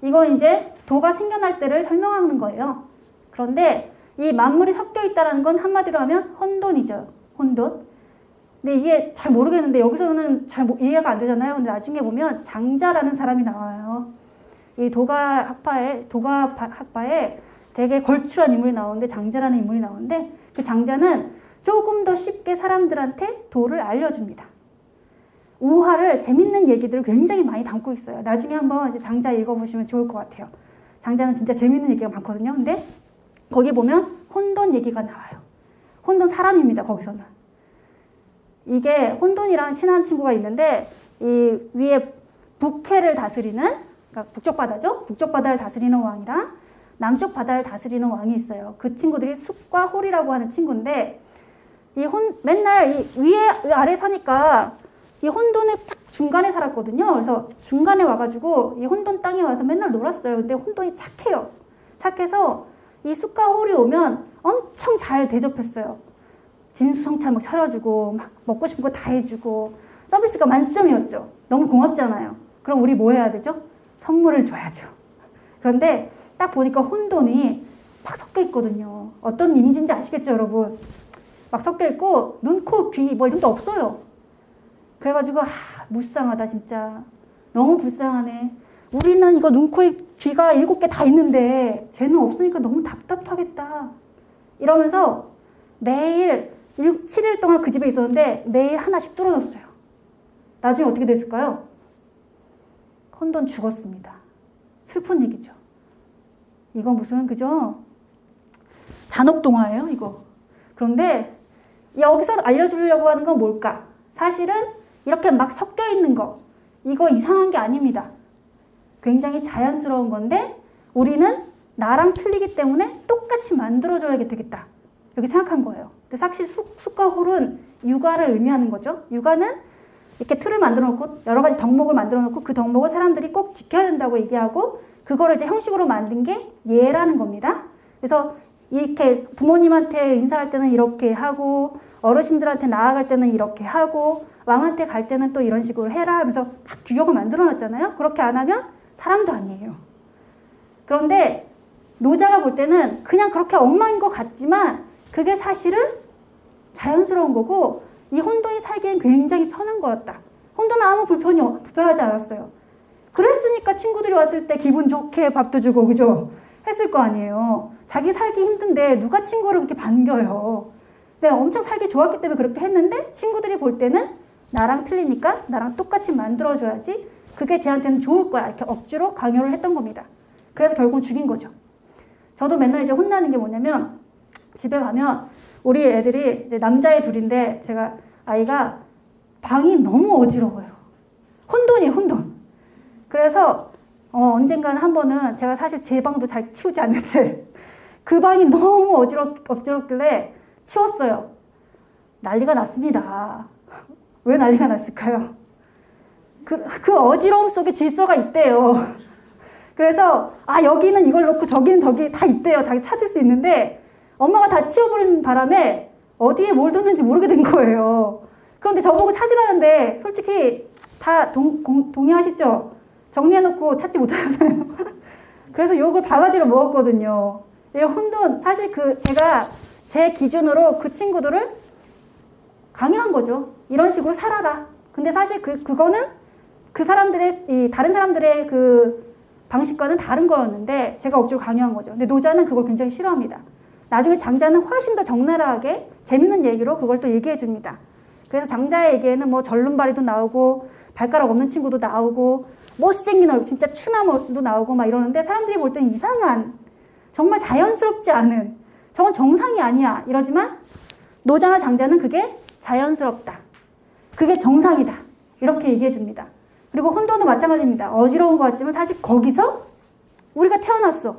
이건 이제 도가 생겨날 때를 설명하는 거예요. 그런데 이 만물이 섞여 있다는 건 한마디로 하면 혼돈이죠. 혼돈. 근데 이게 잘 모르겠는데 여기서는 잘 이해가 안 되잖아요. 근데 나중에 보면 장자라는 사람이 나와요. 이 도가 학파에 되게 걸출한 인물이 나오는데 장자라는 인물이 나오는데 그 장자는 조금 더 쉽게 사람들한테 도를 알려줍니다. 우화를 재밌는 얘기들을 굉장히 많이 담고 있어요. 나중에 한번 이제 장자 읽어보시면 좋을 것 같아요. 장자는 진짜 재밌는 얘기가 많거든요. 근데 거기 보면 혼돈 얘기가 나와요. 혼돈 사람입니다. 거기서는. 이게 혼돈이랑 친한 친구가 있는데 이 위에 북해를 다스리는 그러니까 북쪽 바다죠. 북쪽 바다를 다스리는 왕이랑 남쪽 바다를 다스리는 왕이 있어요. 그 친구들이 숲과 홀이라고 하는 친구인데 맨날 이 위에 아래 사니까 이 혼돈의 딱 중간에 살았거든요. 그래서 중간에 와가지고 이 혼돈 땅에 와서 맨날 놀았어요. 근데 혼돈이 착해요. 착해서 이 숲과 홀이 오면 엄청 잘 대접했어요. 진수성찬 막 차려주고 막 먹고 싶은 거 다 해주고 서비스가 만점이었죠. 너무 고맙잖아요. 그럼 우리 뭐 해야 되죠? 선물을 줘야죠. 그런데 딱 보니까 혼돈이 막 섞여 있거든요. 어떤 이미지인지 아시겠죠, 여러분? 막 섞여 있고 눈, 코, 귀 뭐 이런 게 없어요. 그래가지고 무쌍하다 진짜. 너무 불쌍하네. 우리는 이거 눈, 코, 귀가 7개 다 있는데 쟤는 없으니까 너무 답답하겠다. 이러면서 매일 7일 동안 그 집에 있었는데 매일 하나씩 뚫어줬어요. 나중에 어떻게 됐을까요? 혼돈 죽었습니다. 슬픈 얘기죠. 이거 무슨 그죠? 잔혹동화예요 이거. 그런데 여기서 알려주려고 하는 건 뭘까? 사실은 이렇게 막 섞여 있는 거 이거 이상한 게 아닙니다. 굉장히 자연스러운 건데 우리는 나랑 틀리기 때문에 똑같이 만들어줘야 되겠다. 이렇게 생각한 거예요. 근데 사실 숲과 홀은 육아를 의미하는 거죠. 육아는 이렇게 틀을 만들어 놓고 여러 가지 덕목을 만들어 놓고 그 덕목을 사람들이 꼭 지켜야 된다고 얘기하고 그거를 이제 형식으로 만든 게 예라는 겁니다. 그래서 이렇게 부모님한테 인사할 때는 이렇게 하고 어르신들한테 나아갈 때는 이렇게 하고 왕한테 갈 때는 또 이런 식으로 해라 하면서 딱 규격을 만들어 놨잖아요. 그렇게 안 하면 사람도 아니에요. 그런데 노자가 볼 때는 그냥 그렇게 엉망인 것 같지만 그게 사실은 자연스러운 거고 이 혼돈이 살기엔 굉장히 편한 거였다. 혼돈은 아무 불편하지 않았어요. 그랬으니까 친구들이 왔을 때 기분 좋게 밥도 주고 그죠? 했을 거 아니에요. 자기 살기 힘든데 누가 친구를 그렇게 반겨요. 근데 엄청 살기 좋았기 때문에 그렇게 했는데 친구들이 볼 때는 나랑 틀리니까 나랑 똑같이 만들어줘야지 그게 쟤한테는 좋을 거야. 이렇게 억지로 강요를 했던 겁니다. 그래서 결국은 죽인 거죠. 저도 맨날 이제 혼나는 게 뭐냐면 집에 가면 우리 애들이 이제 남자애 둘인데 제가 아이가 방이 너무 어지러워요. 혼돈이에요, 혼돈. 그래서 언젠가는 한 번은 제가 사실 제 방도 잘 치우지 않는데 그 방이 너무 어지럽길래 치웠어요. 난리가 났습니다. 왜 난리가 났을까요? 그 어지러움 속에 질서가 있대요. 그래서 여기는 이걸 놓고 저기는 저기 다 있대요. 다 찾을 수 있는데 엄마가 다 치워버리는 바람에 어디에 뭘 뒀는지 모르게 된 거예요. 그런데 저보고 찾으라는데 솔직히 다 동의하시죠? 정리해놓고 찾지 못하잖아요. 그래서 욕을 바가지로 먹었거든요. 이 혼돈 사실 제가 제 기준으로 그 친구들을 강요한 거죠. 이런 식으로 살아라. 근데 사실 그거는 그 사람들의 다른 사람들의 그 방식과는 다른 거였는데 제가 억지로 강요한 거죠. 근데 노자는 그걸 굉장히 싫어합니다. 나중에 장자는 훨씬 더 적나라하게 재밌는 얘기로 그걸 또 얘기해 줍니다. 그래서 장자의 얘기에는 뭐 절름발이도 나오고 발가락 없는 친구도 나오고 못생긴 얼굴 진짜 추나모도 나오고 막 이러는데 사람들이 볼 때는 이상한 정말 자연스럽지 않은 저건 정상이 아니야 이러지만 노자나 장자는 그게 자연스럽다. 그게 정상이다. 이렇게 얘기해 줍니다. 그리고 혼돈도 마찬가지입니다. 어지러운 것 같지만 사실 거기서 우리가 태어났어.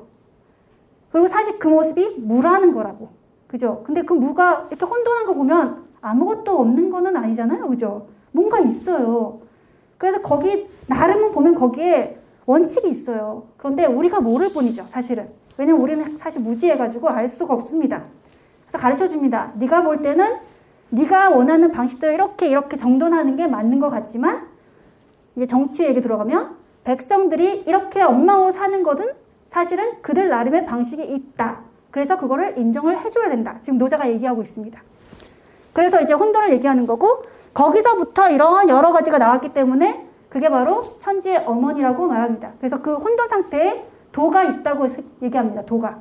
그리고 사실 그 모습이 무라는 거라고. 그죠? 근데 그 무가 이렇게 혼돈한 거 보면 아무것도 없는 거는 아니잖아요. 그죠? 뭔가 있어요. 그래서 거기 나름은 보면 거기에 원칙이 있어요. 그런데 우리가 모를 뿐이죠. 사실은. 왜냐면 우리는 사실 무지해가지고 알 수가 없습니다. 그래서 가르쳐줍니다. 네가 볼 때는 네가 원하는 방식대로 이렇게 정돈하는 게 맞는 것 같지만 이제 정치 얘기 들어가면 백성들이 이렇게 엉망으로 사는 거든 사실은 그들 나름의 방식이 있다. 그래서 그거를 인정을 해줘야 된다. 지금 노자가 얘기하고 있습니다. 그래서 이제 혼돈을 얘기하는 거고 거기서부터 이런 여러 가지가 나왔기 때문에 그게 바로 천지의 어머니라고 말합니다. 그래서 그 혼돈 상태에 도가 있다고 얘기합니다. 도가.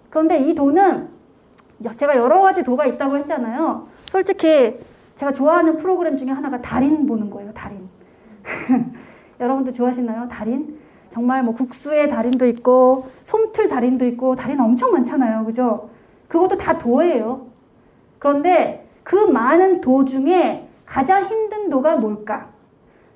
그런데 이 도는 제가 여러 가지 도가 있다고 했잖아요. 솔직히 제가 좋아하는 프로그램 중에 하나가 달인 보는 거예요. 달인. 여러분들 좋아하시나요? 달인? 정말 뭐 국수의 달인도 있고 솜틀 달인도 있고 달인 엄청 많잖아요. 그죠? 그것도 다 도예요. 그런데 그 많은 도 중에 가장 힘든 도가 뭘까?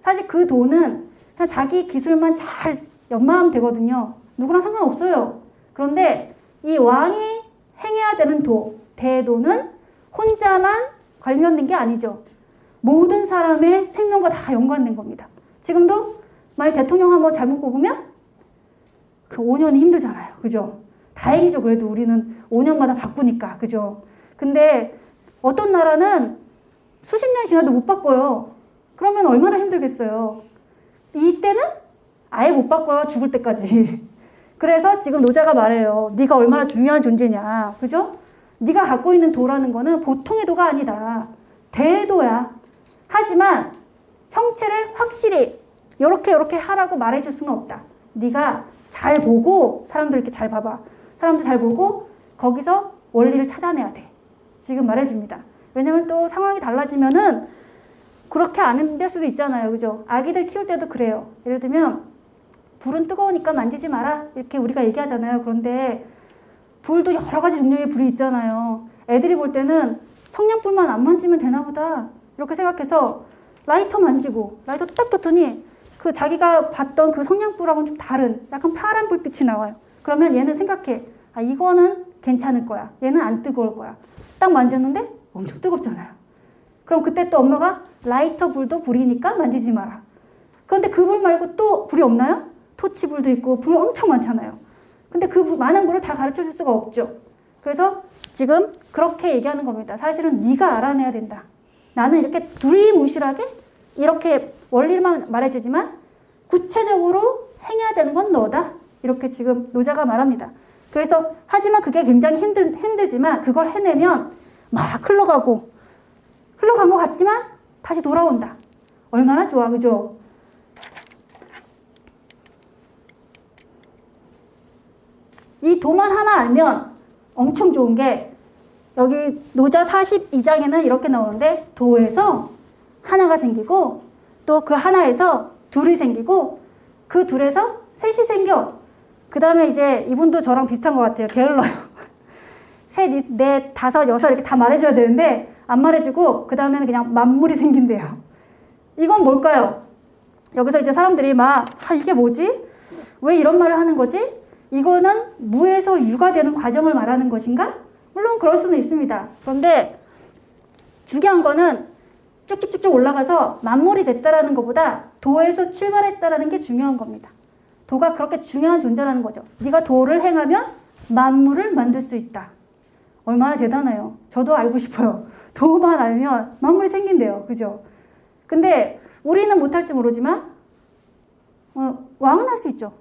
사실 그 도는 그냥 자기 기술만 잘 연마하면 되거든요. 누구랑 상관없어요. 그런데 이 왕이 행해야 되는 도, 대도는 혼자만 관련된 게 아니죠. 모든 사람의 생명과 다 연관된 겁니다. 지금도 만약 대통령 한번 잘못 뽑으면 그 5년이 힘들잖아요. 그죠? 다행이죠. 그래도 우리는 5년마다 바꾸니까. 그죠? 근데 어떤 나라는 수십 년 지나도 못 바꿔요. 그러면 얼마나 힘들겠어요. 이때는 아예 못 바꿔요. 죽을 때까지. 그래서 지금 노자가 말해요. 네가 얼마나 중요한 존재냐. 그죠? 네가 갖고 있는 도라는 거는 보통의 도가 아니다. 대도야. 하지만 형체를 확실히 요렇게 하라고 말해줄 수는 없다. 네가 잘 보고 사람들 이렇게 잘 봐봐. 사람들 잘 보고 거기서 원리를 찾아내야 돼. 지금 말해줍니다. 왜냐면 또 상황이 달라지면은 그렇게 안 될 수도 있잖아요. 그죠? 아기들 키울 때도 그래요. 예를 들면 불은 뜨거우니까 만지지 마라. 이렇게 우리가 얘기하잖아요. 그런데 불도 여러 가지 종류의 불이 있잖아요. 애들이 볼 때는 성냥불만 안 만지면 되나 보다. 이렇게 생각해서 라이터 만지고 라이터 딱 켰더니 그 자기가 봤던 그 성냥불하고는 좀 다른 약간 파란 불빛이 나와요. 그러면 얘는 생각해. 아, 이거는 괜찮을 거야. 얘는 안 뜨거울 거야. 딱 만졌는데 엄청 뜨겁잖아요. 그럼 그때 또 엄마가 라이터 불도 불이니까 만지지 마라. 그런데 그 불 말고 또 불이 없나요? 토치불도 있고 불 엄청 많잖아요. 근데 그 많은 불을 다 가르쳐 줄 수가 없죠. 그래서 지금 그렇게 얘기하는 겁니다. 사실은 네가 알아내야 된다. 나는 이렇게 두리뭉실하게 이렇게 원리만 말해주지만 구체적으로 행해야 되는 건 너다. 이렇게 지금 노자가 말합니다. 그래서 하지만 그게 굉장히 힘들지만 그걸 해내면 막 흘러간 것 같지만 다시 돌아온다. 얼마나 좋아. 그죠? 이 도만 하나 알면 엄청 좋은 게 여기 노자 42장에는 이렇게 나오는데 도에서 하나가 생기고 또 그 하나에서 둘이 생기고 그 둘에서 셋이 생겨. 그 다음에 이제 이분도 저랑 비슷한 것 같아요. 게을러요. 셋, 넷, 다섯, 여섯 이렇게 다 말해줘야 되는데 안 말해주고 그 다음에는 그냥 만물이 생긴대요. 이건 뭘까요? 여기서 이제 사람들이 막 이게 뭐지? 왜 이런 말을 하는 거지? 이거는 무에서 유가 되는 과정을 말하는 것인가? 물론 그럴 수는 있습니다. 그런데 중요한 거는 쭉쭉쭉쭉 올라가서 만물이 됐다라는 것보다 도에서 출발했다라는 게 중요한 겁니다. 도가 그렇게 중요한 존재라는 거죠. 네가 도를 행하면 만물을 만들 수 있다. 얼마나 대단해요. 저도 알고 싶어요. 도만 알면 만물이 생긴대요. 그죠? 근데 우리는 못할지 모르지만 왕은 할 수 있죠.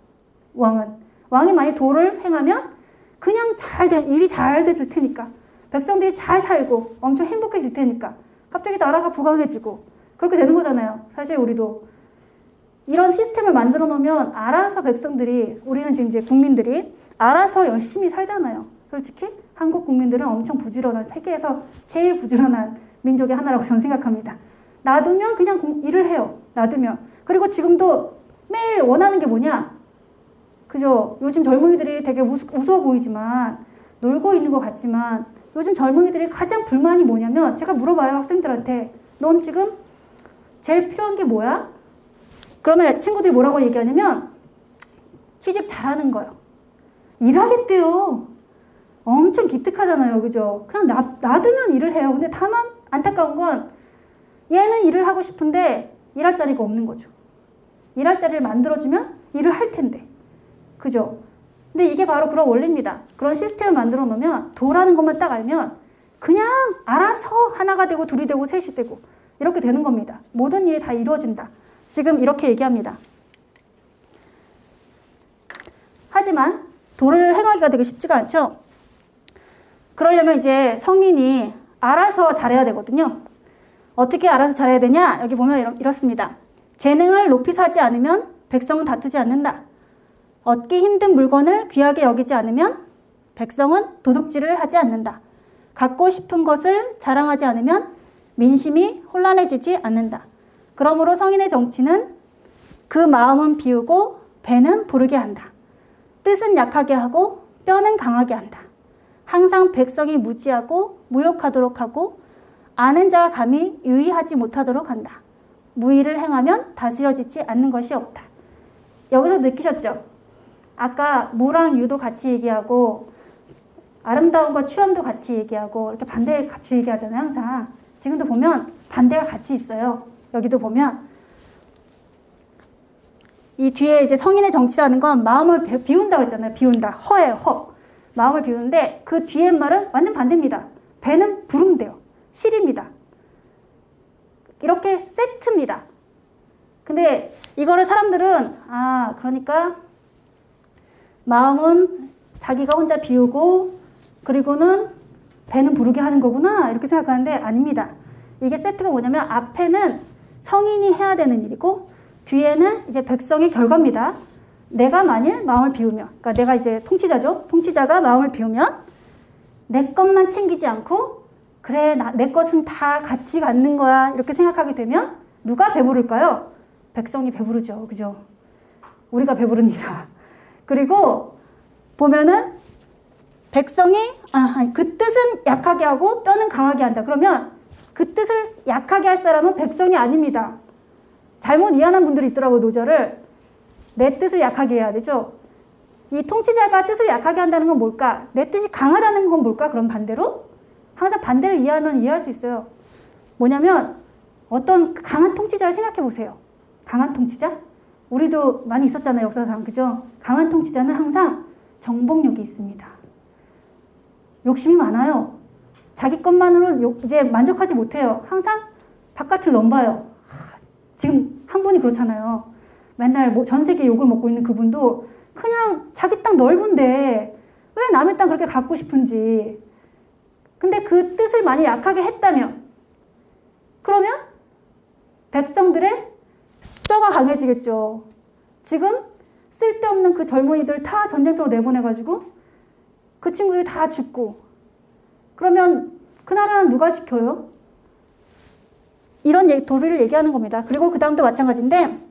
왕이 만약 도를 행하면 그냥 일이 잘 될 테니까 백성들이 잘 살고 엄청 행복해질 테니까 갑자기 나라가 부강해지고 그렇게 되는 거잖아요. 사실 우리도 이런 시스템을 만들어 놓으면 알아서 백성들이 우리는 지금 이제 국민들이 알아서 열심히 살잖아요. 솔직히 한국 국민들은 엄청 부지런한 세계에서 제일 부지런한 민족의 하나라고 저는 생각합니다. 놔두면 그냥 일을 해요. 놔두면. 그리고 지금도 매일 원하는 게 뭐냐? 그죠? 요즘 젊은이들이 되게 우스워 보이지만 놀고 있는 것 같지만 요즘 젊은이들이 가장 불만이 뭐냐면 제가 물어봐요. 학생들한테. 넌 지금 제일 필요한 게 뭐야? 그러면 친구들이 뭐라고 얘기하냐면 취직 잘하는 거요. 일하겠대요. 엄청 기특하잖아요. 그죠? 그냥 놔두면 일을 해요. 근데 다만 안타까운 건 얘는 일을 하고 싶은데 일할 자리가 없는 거죠. 일할 자리를 만들어주면 일을 할 텐데. 그죠? 근데 이게 바로 그런 원리입니다. 그런 시스템을 만들어 놓으면 도라는 것만 딱 알면 그냥 알아서 하나가 되고 둘이 되고 셋이 되고 이렇게 되는 겁니다. 모든 일이 다 이루어진다. 지금 이렇게 얘기합니다. 하지만 도를 행하기가 되게 쉽지가 않죠. 그러려면 이제 성인이 알아서 잘해야 되거든요. 어떻게 알아서 잘해야 되냐? 여기 보면 이렇습니다. 재능을 높이 사지 않으면 백성은 다투지 않는다. 얻기 힘든 물건을 귀하게 여기지 않으면 백성은 도둑질을 하지 않는다. 갖고 싶은 것을 자랑하지 않으면 민심이 혼란해지지 않는다. 그러므로 성인의 정치는 그 마음은 비우고 배는 부르게 한다. 뜻은 약하게 하고 뼈는 강하게 한다. 항상 백성이 무지하고 무욕하도록 하고 아는 자가 감히 유의하지 못하도록 한다. 무의를 행하면 다스려지지 않는 것이 없다. 여기서 느끼셨죠? 아까 무랑 유도 같이 얘기하고 아름다움과 추함도 같이 얘기하고 이렇게 반대를 같이 얘기하잖아요. 항상. 지금도 보면 반대가 같이 있어요. 여기도 보면 이 뒤에 이제 성인의 정치라는 건 마음을 비운다고 했잖아요. 비운다. 허예요. 허. 마음을 비우는데 그 뒤에 말은 완전 반대입니다. 배는 부른대요. 실입니다. 이렇게 세트입니다. 근데 이거를 사람들은 그러니까 마음은 자기가 혼자 비우고 그리고는 배는 부르게 하는 거구나 이렇게 생각하는데 아닙니다. 이게 세트가 뭐냐면 앞에는 성인이 해야 되는 일이고 뒤에는 이제 백성의 결과입니다. 내가 만일 마음을 비우면, 그러니까 내가 이제 통치자죠. 통치자가 마음을 비우면 내 것만 챙기지 않고 그래 내 것은 다 같이 갖는 거야 이렇게 생각하게 되면 누가 배부를까요? 백성이 배부르죠. 그죠? 우리가 배부릅니다. 그리고 보면은 백성이 그 뜻은 약하게 하고 뼈는 강하게 한다. 그러면 그 뜻을 약하게 할 사람은 백성이 아닙니다. 잘못 이해하는 분들이 있더라고요. 노저를. 내 뜻을 약하게 해야 되죠. 이 통치자가 뜻을 약하게 한다는 건 뭘까? 내 뜻이 강하다는 건 뭘까? 그럼 반대로? 항상 반대를 이해하면 이해할 수 있어요. 뭐냐면 어떤 강한 통치자를 생각해 보세요. 강한 통치자? 우리도 많이 있었잖아요. 역사상. 그죠? 강한 통치자는 항상 정복력이 있습니다. 욕심이 많아요. 자기 것만으로 이제 만족하지 못해요. 항상 바깥을 넘봐요. 지금 한 분이 그렇잖아요. 맨날 뭐 전 세계 욕을 먹고 있는 그분도 그냥 자기 땅 넓은데 왜 남의 땅 그렇게 갖고 싶은지. 근데 그 뜻을 많이 약하게 했다면 그러면 백성들의 뼈가 강해지겠죠. 지금 쓸데없는 그 젊은이들 다 전쟁터로 내보내가지고 그 친구들이 다 죽고 그러면 그 나라는 누가 지켜요? 이런 도리를 얘기하는 겁니다. 그리고 그 다음도 마찬가지인데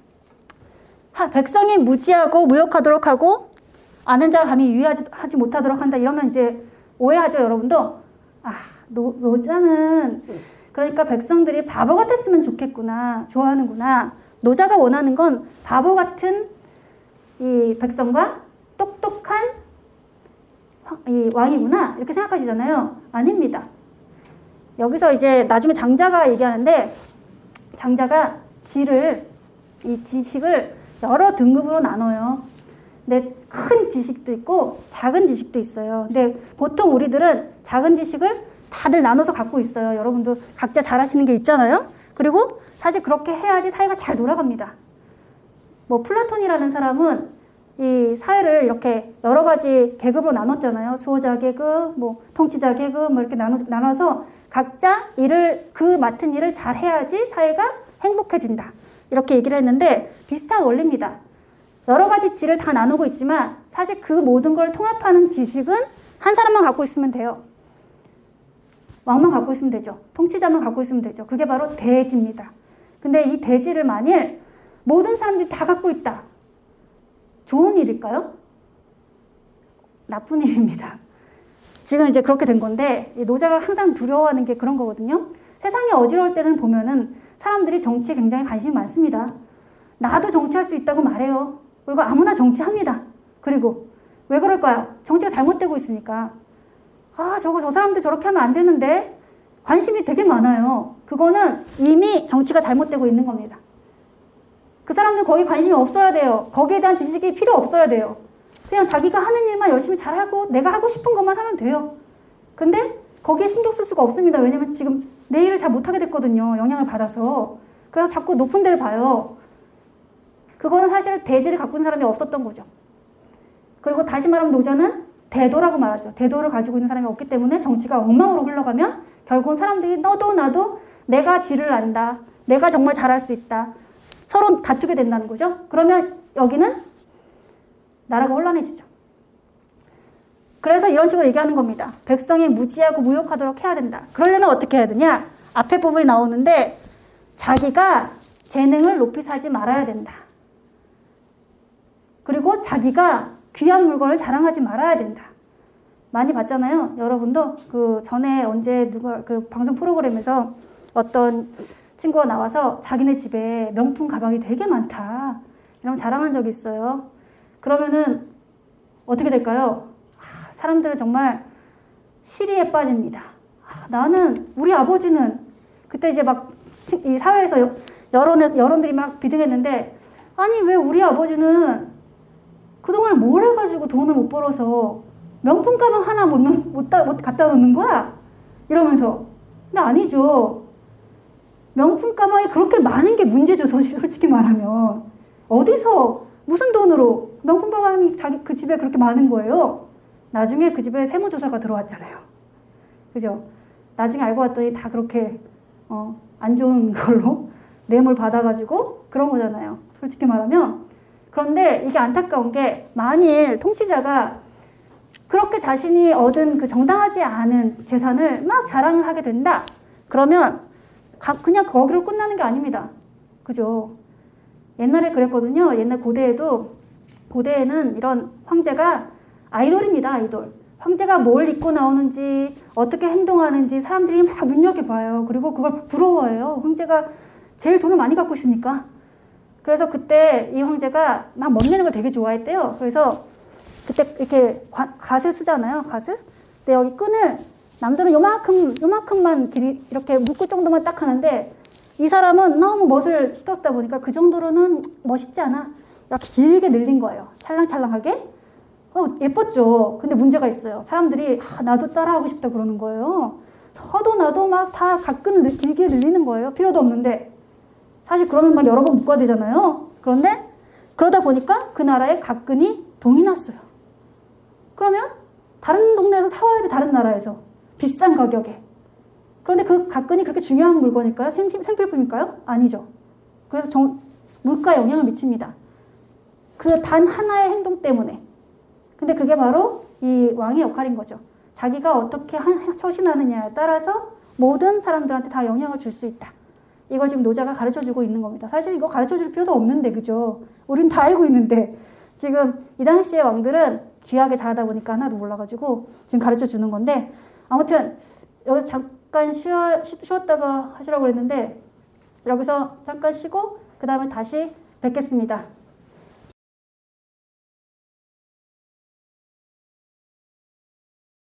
백성이 무지하고 무욕하도록 하고 아는 자가 감히 유의하지 못하도록 한다. 이러면 이제 오해하죠. 여러분도 노자는 그러니까 백성들이 바보 같았으면 좋겠구나. 좋아하는구나. 노자가 원하는 건 바보 같은 이 백성과 똑똑한 이 왕이구나. 이렇게 생각하시잖아요. 아닙니다. 여기서 이제 나중에 장자가 얘기하는데 장자가 이 지식을 여러 등급으로 나눠요. 근데 큰 지식도 있고 작은 지식도 있어요. 근데 보통 우리들은 작은 지식을 다들 나눠서 갖고 있어요. 여러분도 각자 잘하시는 게 있잖아요. 그리고 사실 그렇게 해야지 사회가 잘 돌아갑니다. 뭐 플라톤이라는 사람은 이 사회를 이렇게 여러 가지 계급으로 나눴잖아요. 수호자 계급, 뭐 통치자 계급, 뭐 이렇게 나눠서 각자 그 맡은 일을 잘 해야지 사회가 행복해진다. 이렇게 얘기를 했는데 비슷한 원리입니다. 여러 가지 질을 다 나누고 있지만 사실 그 모든 걸 통합하는 지식은 한 사람만 갖고 있으면 돼요. 왕만 갖고 있으면 되죠. 통치자만 갖고 있으면 되죠. 그게 바로 대지입니다. 근데 이 대지를 만일 모든 사람들이 다 갖고 있다. 좋은 일일까요? 나쁜 일입니다. 지금 이제 그렇게 된 건데 노자가 항상 두려워하는 게 그런 거거든요. 세상이 어지러울 때는 보면은 사람들이 정치에 굉장히 관심이 많습니다. 나도 정치할 수 있다고 말해요. 그리고 아무나 정치합니다. 그리고 왜 그럴까요? 정치가 잘못되고 있으니까. 아, 저 사람들 저렇게 하면 안 되는데 관심이 되게 많아요. 그거는 이미 정치가 잘못되고 있는 겁니다. 그 사람들 거기 관심이 없어야 돼요. 거기에 대한 지식이 필요 없어야 돼요. 그냥 자기가 하는 일만 열심히 잘하고 내가 하고 싶은 것만 하면 돼요. 근데 거기에 신경 쓸 수가 없습니다. 왜냐면 지금 내 일을 잘 못하게 됐거든요. 영향을 받아서. 그래서 자꾸 높은 데를 봐요. 그거는 사실 대지를 갖고 있는 사람이 없었던 거죠. 그리고 다시 말하면 노자는 대도라고 말하죠. 대도를 가지고 있는 사람이 없기 때문에 정치가 엉망으로 흘러가면 결국은 사람들이 너도 나도 내가 지를 안다. 내가 정말 잘할 수 있다. 서로 다투게 된다는 거죠. 그러면 여기는 나라가 혼란해지죠. 그래서 이런 식으로 얘기하는 겁니다. 백성이 무지하고 무욕하도록 해야 된다. 그러려면 어떻게 해야 되냐? 앞에 부분이 나오는데 자기가 재능을 높이 사지 말아야 된다. 그리고 자기가 귀한 물건을 자랑하지 말아야 된다. 많이 봤잖아요. 여러분도 그 전에 언제 누가 그 방송 프로그램에서 어떤 친구가 나와서 자기네 집에 명품 가방이 되게 많다. 이런 거 자랑한 적이 있어요. 그러면은 어떻게 될까요? 사람들은 정말 시리에 빠집니다. 나는 우리 아버지는 그때 이제 막 이 사회에서 여론들이 막 비등했는데 아니 왜 우리 아버지는 그동안 뭘 해가지고 돈을 못 벌어서 명품 가방 하나 못 갖다 놓는 거야? 이러면서. 근데 아니죠. 명품 가방이 그렇게 많은 게 문제죠. 솔직히 말하면. 어디서 무슨 돈으로 명품 가방이 자기 그 집에 그렇게 많은 거예요. 나중에 그 집에 세무조사가 들어왔잖아요. 그죠? 나중에 알고 봤더니 다 그렇게 안 좋은 걸로 뇌물 받아가지고 그런 거잖아요. 솔직히 말하면. 그런데 이게 안타까운 게 만일 통치자가 그렇게 자신이 얻은 그 정당하지 않은 재산을 막 자랑을 하게 된다. 그러면 그냥 거기로 끝나는 게 아닙니다. 그죠? 옛날에 그랬거든요. 옛날 고대에는 이런 황제가 아이돌입니다. 아이돌. 황제가 뭘 입고 나오는지 어떻게 행동하는지 사람들이 막 눈여겨봐요. 그리고 그걸 부러워해요. 황제가 제일 돈을 많이 갖고 있으니까. 그래서 그때 이 황제가 막 멋내는 걸 되게 좋아했대요. 그래서 그때 이렇게 갓을 쓰잖아요. 갓을. 근데 여기 끈을 남들은 요만큼만 길이 이렇게 묶을 정도만 딱 하는데 이 사람은 너무 멋을 신경 쓰다 보니까 그 정도로는 멋있지 않아. 이렇게 길게 늘린 거예요. 찰랑찰랑하게. 예뻤죠. 근데 문제가 있어요. 사람들이 나도 따라하고 싶다 그러는 거예요. 서도 나도 막 다 각끈을 길게 늘리는 거예요. 필요도 없는데. 사실 그러면 막 여러 번 묶어야 되잖아요. 그런데 그러다 보니까 그 나라에 각근이 동이 났어요. 그러면 다른 동네에서 사와야 돼. 다른 나라에서. 비싼 가격에. 그런데 그 각근이 그렇게 중요한 물건일까요? 생필품일까요? 아니죠. 그래서 물가에 영향을 미칩니다. 그 단 하나의 행동 때문에. 근데 그게 바로 이 왕의 역할인 거죠. 자기가 어떻게 처신하느냐에 따라서 모든 사람들한테 다 영향을 줄 수 있다. 이걸 지금 노자가 가르쳐주고 있는 겁니다. 사실 이거 가르쳐줄 필요도 없는데, 그죠? 우린 다 알고 있는데 지금 이 당시의 왕들은 귀하게 잘하다 보니까 하나도 몰라가지고 지금 가르쳐주는 건데, 아무튼 여기서 잠깐 쉬었다가 하시라고 그랬는데 여기서 잠깐 쉬고 그 다음에 다시 뵙겠습니다.